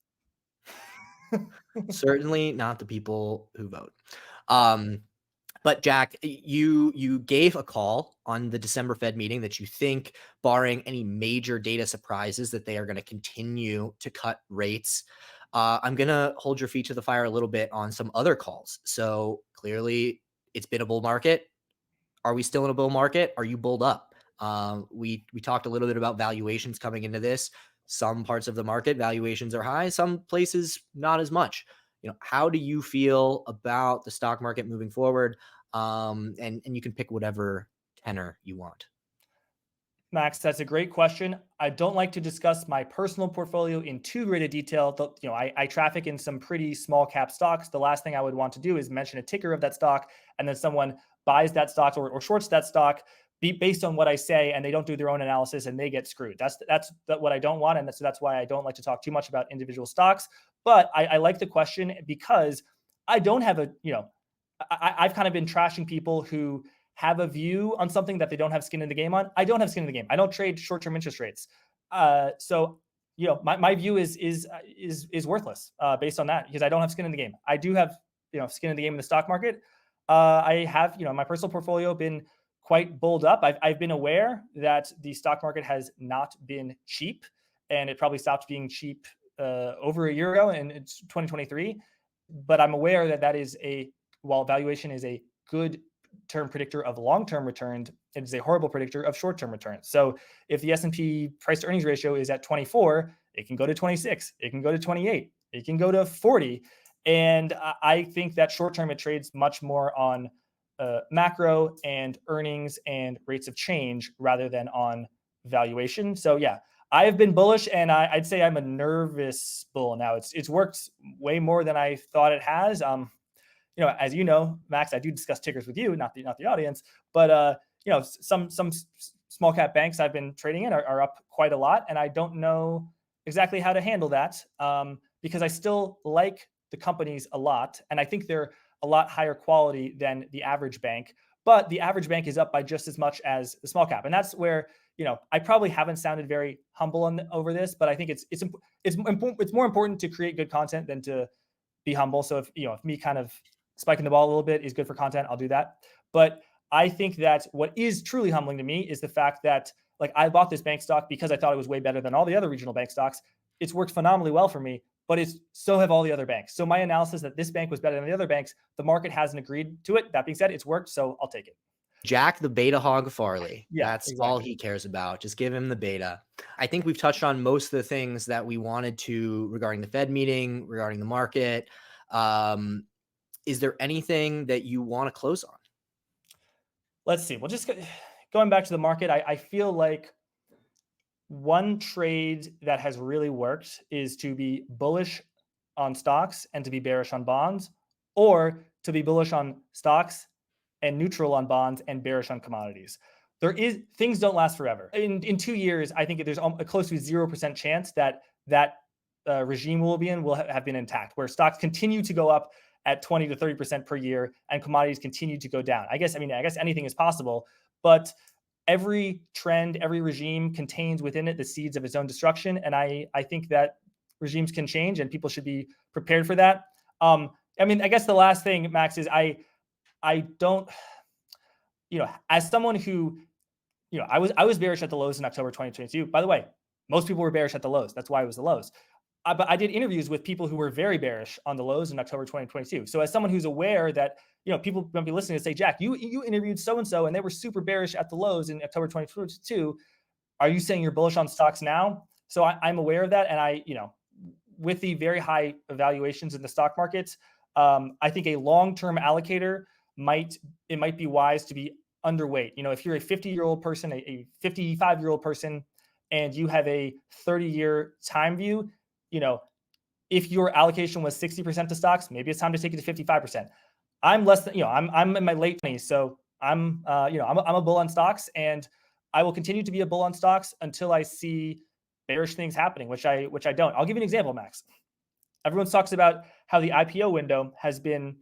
Certainly not the people who vote. But Jack, you gave a call on the December Fed meeting that you think, barring any major data surprises, that they are going to continue to cut rates. I'm going to hold your feet to the fire a little bit on some other calls. So clearly it's been a bull market. Are we still in a bull market? Are you bulled up? We talked a little bit about valuations coming into this. Some parts of the market valuations are high, some places not as much. How do you feel about the stock market moving forward? And you can pick whatever tenor you want. Max, that's a great question. I don't like to discuss my personal portfolio in too great a detail. I traffic in some pretty small cap stocks. The last thing I would want to do is mention a ticker of that stock, and then someone buys that stock or shorts that stock based on what I say, and they don't do their own analysis and they get screwed. That's what I don't want, and that's why I don't like to talk too much about individual stocks. But I like the question because I don't have I've kind of been trashing people who have a view on something that they don't have skin in the game on. I don't have skin in the game. I don't trade short-term interest rates. So my view is worthless based on that, because I don't have skin in the game. I do have skin in the game in the stock market. I have my personal portfolio been quite bulled up. I've been aware that the stock market has not been cheap, and it probably stopped being cheap over a year ago, and it's 2023. But I'm aware that is while valuation is a good term predictor of long-term returns, it is a horrible predictor of short-term returns. So if the S&P price to earnings ratio is at 24, it can go to 26, it can go to 28, it can go to 40. And I think that short-term it trades much more on macro and earnings and rates of change rather than on valuation. So yeah, I have been bullish, and I'd say I'm a nervous bull now. It's worked way more than I thought it has. As you know, Max, I do discuss tickers with you, not the audience, but some small cap banks I've been trading in are up quite a lot, and I don't know exactly how to handle that because I still like the companies a lot, and I think they're a lot higher quality than the average bank. But the average bank is up by just as much as the small cap, and that's where I probably haven't sounded very humble over this, but I think it's more important to create good content than to be humble. So if me kind of spiking the ball a little bit is good for content, I'll do that. But I think that what is truly humbling to me is the fact that I bought this bank stock because I thought it was way better than all the other regional bank stocks. It's worked phenomenally well for me, but so have all the other banks. So my analysis that this bank was better than the other banks, the market hasn't agreed to it. That being said, it's worked, so I'll take it. Jack the beta hog Farley. Yeah, that's exactly all he cares about. Just give him the beta. I think we've touched on most of the things that we wanted to regarding the Fed meeting, regarding the market. Is there anything that you want to close on? Let's see. Well, just going back to the market, I feel like one trade that has really worked is to be bullish on stocks and to be bearish on bonds, or to be bullish on stocks and neutral on bonds and bearish on commodities. Things don't last forever. In 2 years, I think there's a close to 0% chance that regime will have been intact, where stocks continue to go up at 20 to 30% per year and commodities continue to go down. I guess anything is possible, but every trend, every regime contains within it the seeds of its own destruction. And I think that regimes can change and people should be prepared for that. I mean, I guess the last thing, Max, is I don't, as someone who, I was bearish at the lows in October 2022. By the way, most people were bearish at the lows. That's why it was the lows. But I did interviews with people who were very bearish on the lows in October 2022. So as someone who's aware that, people might be listening and say, Jack, you interviewed so-and-so and they were super bearish at the lows in October 2022. Are you saying you're bullish on stocks now? So I'm aware of that. And with the very high valuations in the stock markets, I think a long-term allocator might be wise to be underweight. If you're a 50-year-old person, a 55-year-old person, and you have a 30-year time view, if your allocation was 60% to stocks, maybe it's time to take it to 55%. I'm less than, I'm in my late 20s, so I'm a bull on stocks, and I will continue to be a bull on stocks until I see bearish things happening, which I don't. I'll give you an example, Max. Everyone talks about how the IPO window has been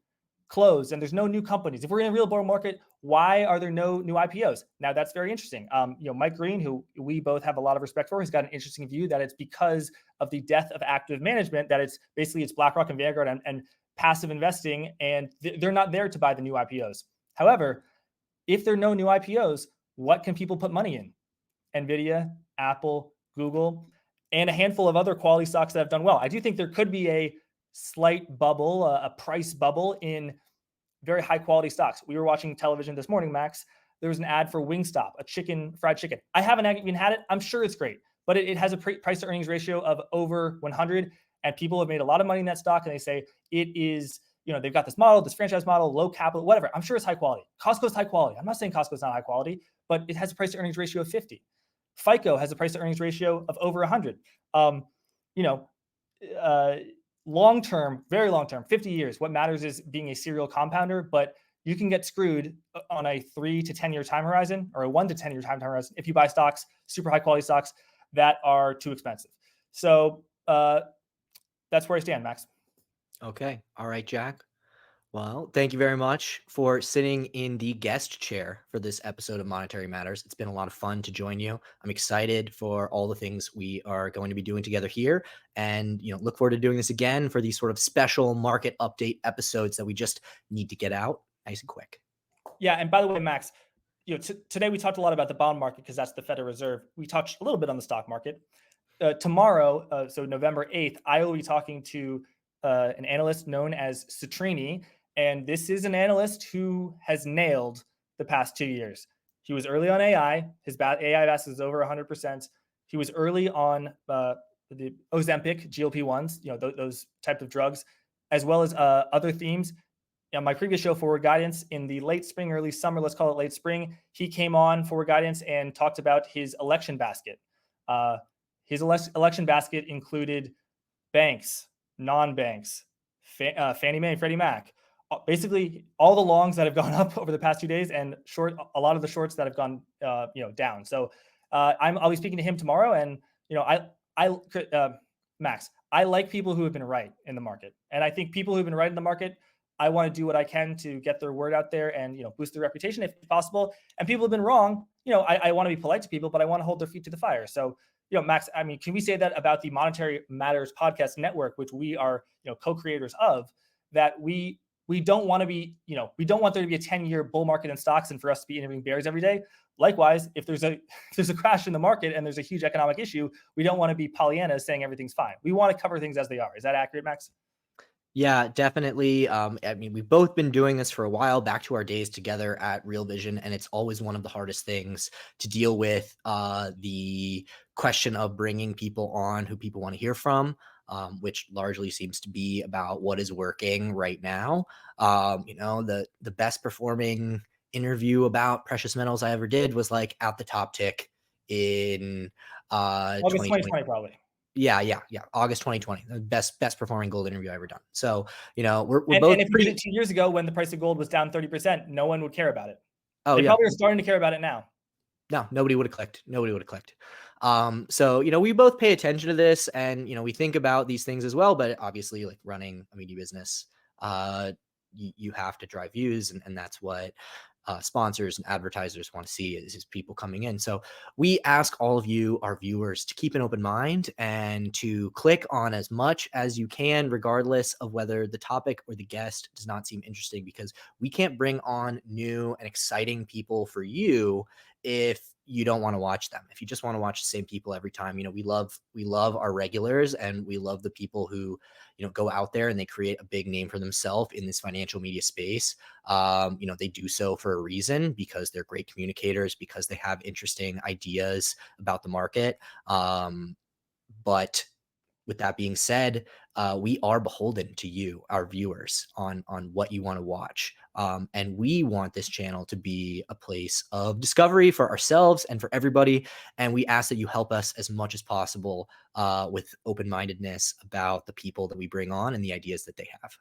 closed and there's no new companies. If we're in a real bull market, why are there no new IPOs? Now that's very interesting. Mike Green, who we both have a lot of respect for, has got an interesting view that it's because of the death of active management, that it's BlackRock and Vanguard and passive investing, and they're not there to buy the new IPOs. However, if there are no new IPOs, what can people put money in? NVIDIA, Apple, Google, and a handful of other quality stocks that have done well. I do think there could be a slight bubble, a price bubble in very high quality stocks. We were watching television this morning, Max. There was an ad for Wingstop, fried chicken. I haven't even had it. I'm sure it's great, but it has a price to earnings ratio of over 100. And people have made a lot of money in that stock. And they say it is, they've got this model, this franchise model, low capital, whatever. I'm sure it's high quality. Costco's high quality. I'm not saying Costco's not high quality, but it has a price to earnings ratio of 50. FICO has a price to earnings ratio of over 100. Long-term, very long-term, 50 years, what matters is being a serial compounder, but you can get screwed on a 3 to 10 year time horizon, or a 1 to 10 year time horizon, if you buy stocks, super high quality stocks that are too expensive. So that's where I stand, Max. Okay. All right, Jack. Well, thank you very much for sitting in the guest chair for this episode of Monetary Matters. It's been a lot of fun to join you. I'm excited for all the things we are going to be doing together here, and look forward to doing this again for these sort of special market update episodes that we just need to get out nice and quick. Yeah, and by the way, Max, today we talked a lot about the bond market because that's the Federal Reserve. We touched a little bit on the stock market. Tomorrow, so November 8th, I will be talking to an analyst known as Citrini. And this is an analyst who has nailed the past 2 years. He was early on AI. His AI basket is over 100%. He was early on the Ozempic, GLP-1s, those type of drugs, as well as other themes. My previous show, Forward Guidance, in the late spring, early summer, let's call it late spring, he came on Forward Guidance and talked about his election basket. His election basket included banks, non-banks, Fannie Mae and Freddie Mac, basically all the longs that have gone up over the past 2 days, and a lot of the shorts that have gone down. So I'll be speaking to him tomorrow, and Max, I like people who have been right in the market, and I think people who've been right in the market, I want to do what I can to get their word out there and boost their reputation if possible. And people have been wrong. I want to be polite to people, but I want to hold their feet to the fire. So Max, I mean, can we say that about the Monetary Matters podcast network, which we are co-creators of, that we don't want to be, we don't want there to be a 10-year bull market in stocks and for us to be interviewing bears every day. Likewise, if there's a crash in the market and there's a huge economic issue, we don't want to be Pollyanna saying everything's fine. We want to cover things as they are. Is that accurate, Max? Yeah, definitely. I mean, we've both been doing this for a while, back to our days together at Real Vision, and it's always one of the hardest things to deal with, the question of bringing people on who people want to hear from, which largely seems to be about what is working right now. The best performing interview about precious metals I ever did was like at the top tick in August 2020 probably. Yeah. August 2020, the best performing gold interview I ever done. So, we're and, both. And if we did it 2 years ago when the price of gold was down 30%, no one would care about it. Oh, they probably are starting to care about it now. No, nobody would have clicked. So, we both pay attention to this, and, we think about these things as well, but obviously, like running a media business, you have to drive views, and that's what sponsors and advertisers want to see is people coming in. So we ask all of you, our viewers, to keep an open mind and to click on as much as you can, regardless of whether the topic or the guest does not seem interesting, because we can't bring on new and exciting people for you if you don't want to watch them. If you just want to watch the same people every time, we love our regulars, and we love the people who, go out there and they create a big name for themselves in this financial media space. They do so for a reason, because they're great communicators, because they have interesting ideas about the market. But with that being said, we are beholden to you, our viewers, on what you want to watch. And we want this channel to be a place of discovery for ourselves and for everybody. And we ask that you help us as much as possible with open-mindedness about the people that we bring on and the ideas that they have.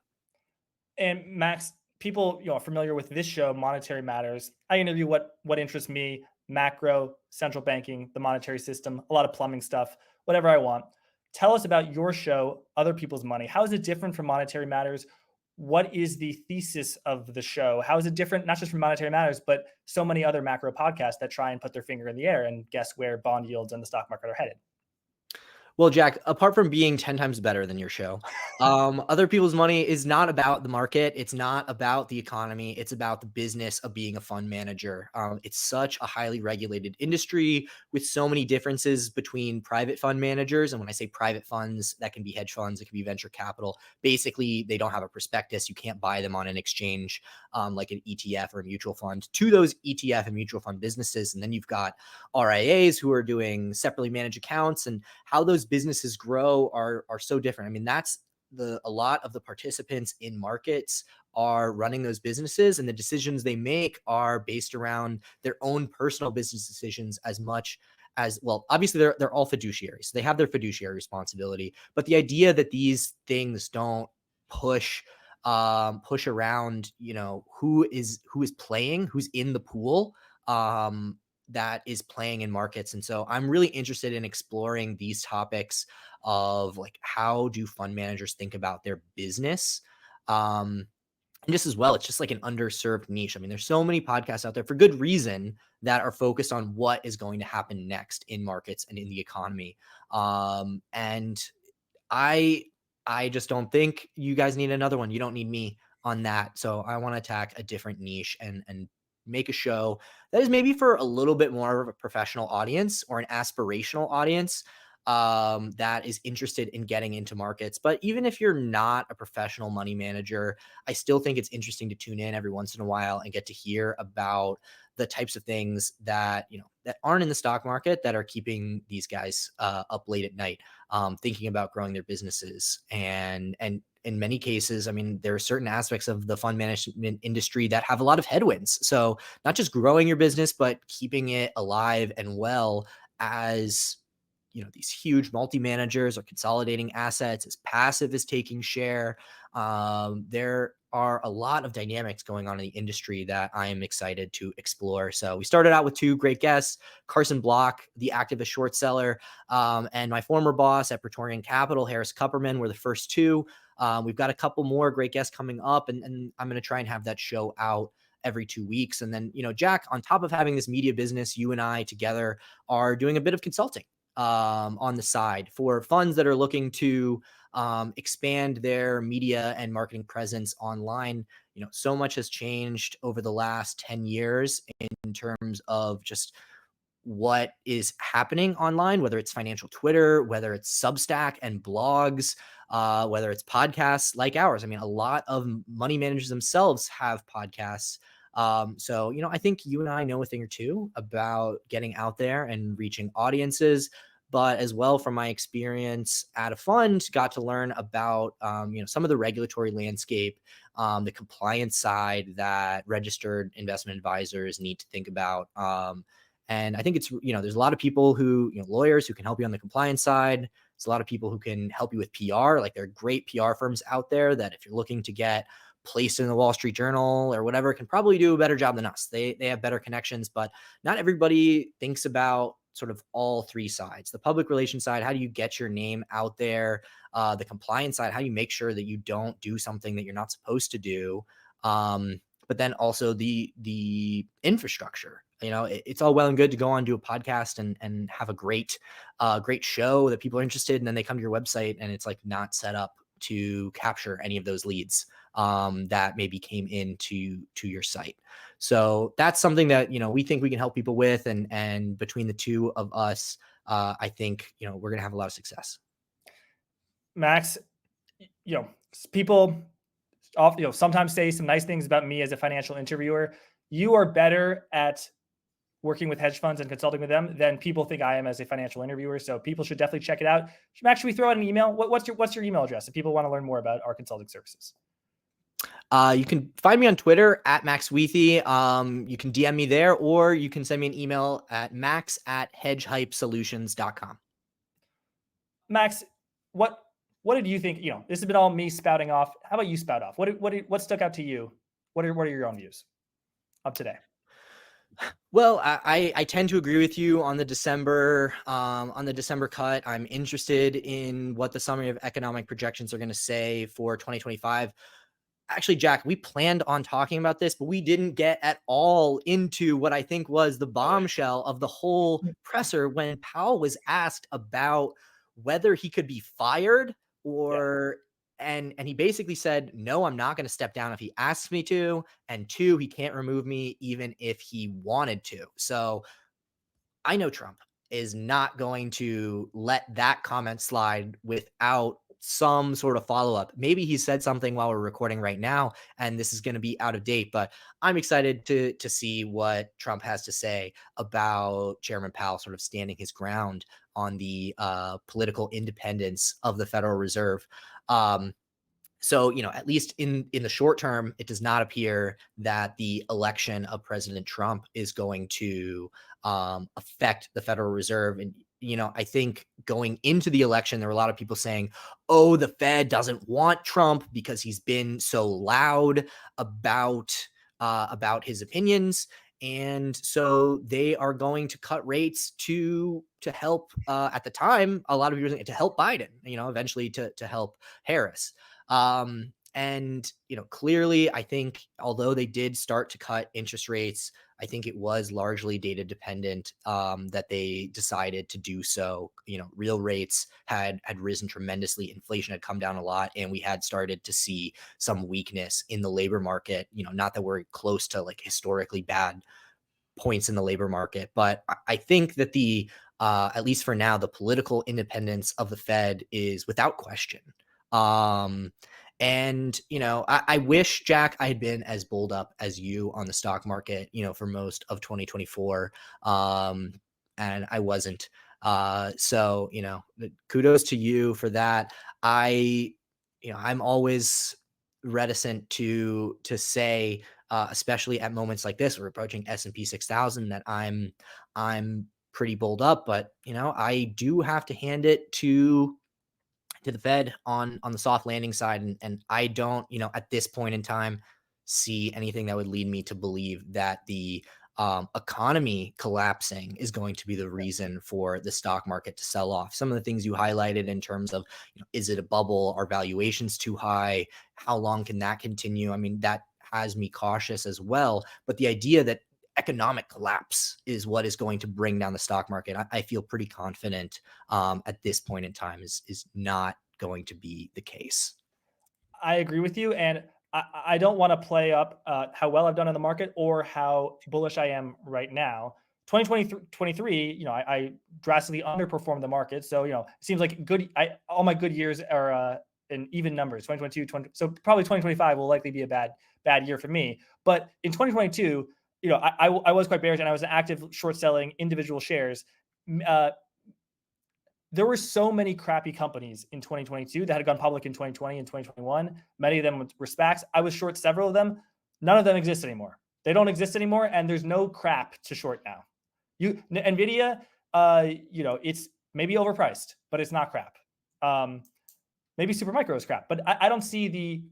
And Max, people are familiar with this show, Monetary Matters. I interview what interests me: macro, central banking, the monetary system, a lot of plumbing stuff, whatever I want. Tell us about your show, Other People's Money. How is it different from Monetary Matters? What is the thesis of the show? How is it different, not just from Monetary Matters, but so many other macro podcasts that try and put their finger in the air and guess where bond yields and the stock market are headed? Well, Jack, apart from being 10 times better than your show, Other People's Money is not about the market. It's not about the economy. It's about the business of being a fund manager. It's such a highly regulated industry with so many differences between private fund managers. And when I say private funds, that can be hedge funds, it can be venture capital. Basically, they don't have a prospectus. You can't buy them on an exchange like an ETF or a mutual fund, to those ETF and mutual fund businesses. And then you've got RIAs who are doing separately managed accounts, and how those businesses grow are so different. I mean, that's a lot of the participants in markets are running those businesses, and the decisions they make are based around their own personal business decisions as much as, well, obviously they're all fiduciaries. So they have their fiduciary responsibility, but the idea that these things don't push around, who is playing, who's in the pool, that is playing in markets. And so I'm really interested in exploring these topics of, like, how do fund managers think about their business? And just as well, it's just like an underserved niche. I mean, there's so many podcasts out there for good reason that are focused on what is going to happen next in markets and in the economy. And I just don't think you guys need another one. You don't need me on that. So I want to attack a different niche and make a show that is maybe for a little bit more of a professional audience or an aspirational audience that is interested in getting into markets. But even if you're not a professional money manager, I still think it's interesting to tune in every once in a while and get to hear about the types of things that, that aren't in the stock market, that are keeping these guys up late at night, thinking about growing their businesses. And in many cases, I mean, there are certain aspects of the fund management industry that have a lot of headwinds. So not just growing your business, but keeping it alive and well, as these huge multi-managers are consolidating assets, as passive is taking share. There are a lot of dynamics going on in the industry that I am excited to explore. So we started out with two great guests: Carson Block, the activist short seller, and my former boss at Praetorian Capital, Harris Kupperman, were the first two. We've got a couple more great guests coming up, and I'm going to try and have that show out every 2 weeks. And then, Jack, on top of having this media business, you and I together are doing a bit of consulting on the side for funds that are looking to expand their media and marketing presence online. So much has changed over the last 10 years in terms of just what is happening online, whether it's financial Twitter, whether it's Substack and blogs, whether it's podcasts like ours. I mean, a lot of money managers themselves have podcasts. So, I think you and I know a thing or two about getting out there and reaching audiences. But as well, from my experience at a fund, got to learn about, some of the regulatory landscape, the compliance side that registered investment advisors need to think about. And I think it's, there's a lot of people who, lawyers who can help you on the compliance side. There's a lot of people who can help you with PR. Like, there are great PR firms out there that, if you're looking to get placed in the Wall Street Journal or whatever, can probably do a better job than us. They have better connections, but not everybody thinks about sort of all three sides: the public relations side, how do you get your name out there? The compliance side, how do you make sure that you don't do something that you're not supposed to do? but then also the infrastructure. It's all well and good to go on to a podcast and have a great show that people are interested in, and then they come to your website and it's like not set up to capture any of those leads that maybe came into your site. So that's something that, we think we can help people with. And between the two of us, I think, we're going to have a lot of success. Max, people sometimes say some nice things about me as a financial interviewer. You are better at working with hedge funds and consulting with them than people think I am as a financial interviewer. So people should definitely check it out. Max, should we throw out an email? What's your email address if people want to learn more about our consulting services? You can find me on Twitter at Max Wiethe. You can DM me there, or you can send me an email at max@hedgehypesolutions.com. Max, what did you think? This has been all me spouting off. How about you spout off? What stuck out to you? What are your own views of today? Well, I tend to agree with you on the December cut. I'm interested in what the summary of economic projections are going to say for 2025. Actually, Jack, we planned on talking about this, but we didn't get at all into what I think was the bombshell of the whole presser when Powell was asked about whether he could be fired or and he basically said, no, I'm not going to step down if he asks me to. And 2, he can't remove me even if he wanted to. So I know Trump is not going to let that comment slide without some sort of follow-up. Maybe he said something while we're recording right now, and this is going to be out of date, but I'm excited to see what Trump has to say about Chairman Powell sort of standing his ground on the political independence of the Federal Reserve. So, at least in the short term, it does not appear that the election of President Trump is going to affect the Federal Reserve. And, I think going into the election, there were a lot of people saying, oh, the Fed doesn't want Trump because he's been so loud about his opinions. And so they are going to cut rates to help, at the time, a lot of people were saying to help Biden, eventually to help Harris. And, clearly, I think although they did start to cut interest rates, I think it was largely data dependent that they decided to do so. Real rates had risen tremendously. Inflation had come down a lot, and we had started to see some weakness in the labor market. Not that we're close to like historically bad points in the labor market, but I think that at least for now, the political independence of the Fed is without question. And, I wish, Jack, I had been as bulled up as you on the stock market, for most of 2024. And I wasn't. So, kudos to you for that. I'm always reticent to say, especially at moments like this, we're approaching S&P 6,000, that I'm pretty bulled up, but, I do have to hand it to the Fed on the soft landing side. And I don't, at this point in time, see anything that would lead me to believe that the economy collapsing is going to be the reason for the stock market to sell off. Some of the things you highlighted in terms of, is it a bubble? Are valuations too high? How long can that continue? I mean, that has me cautious as well. But the idea that economic collapse is what is going to bring down the stock market, I feel pretty confident at this point in time is not going to be the case. I agree with you. And I don't want to play up how well I've done in the market or how bullish I am right now. 2023, I drastically underperformed the market. So, it seems like all my good years are in even numbers, 2022, so probably 2025 will likely be a bad year for me. But in 2022, I was quite bearish and I was an active short selling individual shares. There were so many crappy companies in 2022 that had gone public in 2020 and 2021. Many of them were SPACs. I was short several of them. None of them exist anymore. They don't exist anymore. And there's no crap to short now. NVIDIA, it's maybe overpriced, but it's not crap. Maybe Supermicro is crap, but I don't see the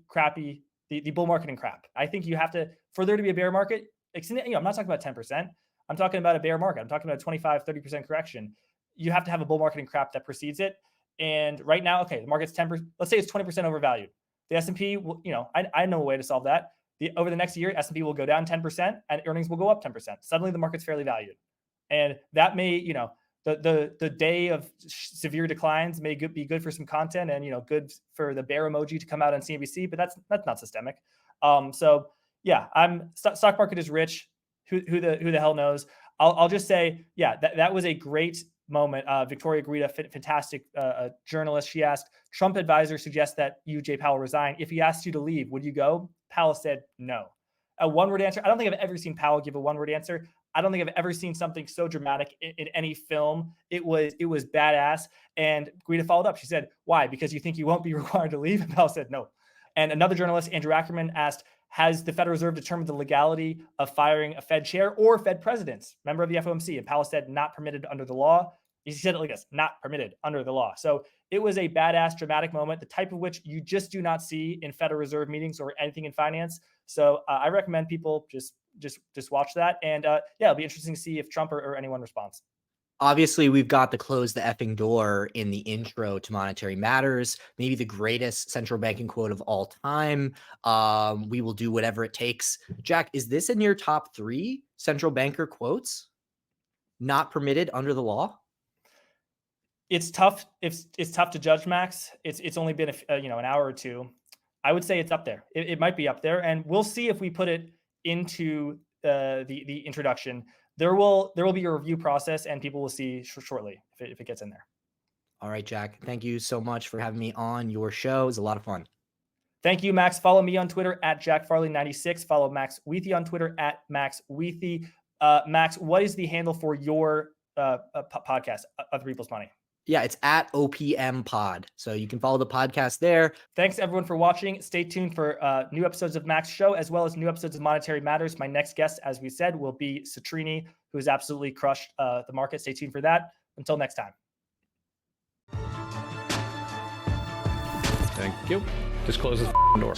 bull market in crap. I think you have to, for there to be a bear market, I'm not talking about 10%. I'm talking about a bear market. I'm talking about a 25, 30% correction. You have to have a bull market in crap that precedes it. And right now, okay, the market's 10%. Let's say it's 20% overvalued. The S&P, I know a way to solve that. over the next year, S&P will go down 10% and earnings will go up 10%. Suddenly the market's fairly valued. And that may, the day of severe declines may be good for some content and, good for the bear emoji to come out on CNBC, but that's not systemic. So yeah, stock market is rich. Who the hell knows? I'll just say, yeah, that was a great moment. Victoria Guida, fantastic journalist. She asked, Trump advisor suggests that Jay Powell resign. If he asked you to leave, would you go? Powell said no. A one-word answer. I don't think I've ever seen Powell give a one-word answer. I don't think I've ever seen something so dramatic in any film. It was badass. And Guida followed up. She said, why? Because you think you won't be required to leave? And Powell said no. And another journalist, Andrew Ackerman, asked, has the Federal Reserve determined the legality of firing a Fed chair or Fed president, member of the FOMC? And Powell said, not permitted under the law. He said it like this, not permitted under the law. So it was a badass, dramatic moment, the type of which you just do not see in Federal Reserve meetings or anything in finance. So I recommend people just watch that. And yeah, it'll be interesting to see if Trump or anyone responds. Obviously, we've got the close the effing door in the intro to Monetary Matters, maybe the greatest central banking quote of all time. We will do whatever it takes. Jack, is this in your top 3 central banker quotes? Not permitted under the law? It's tough. It's tough to judge, Max. It's only been an hour or two. I would say it's up there. It might be up there, and we'll see if we put it into the introduction. There will be a review process, and people will see shortly if it gets in there. All right, Jack. Thank you so much for having me on your show. It was a lot of fun. Thank you, Max. Follow me on Twitter at JackFarley96. Follow Max Wiethe on Twitter at Max Wiethe. Max, what is the handle for your podcast, Other People's Money? Yeah, it's at OPM Pod. So you can follow the podcast there. Thanks, everyone, for watching. Stay tuned for new episodes of Max's show, as well as new episodes of Monetary Matters. My next guest, as we said, will be Citrini, who has absolutely crushed the market. Stay tuned for that. Until next time. Thank you. Just close the door.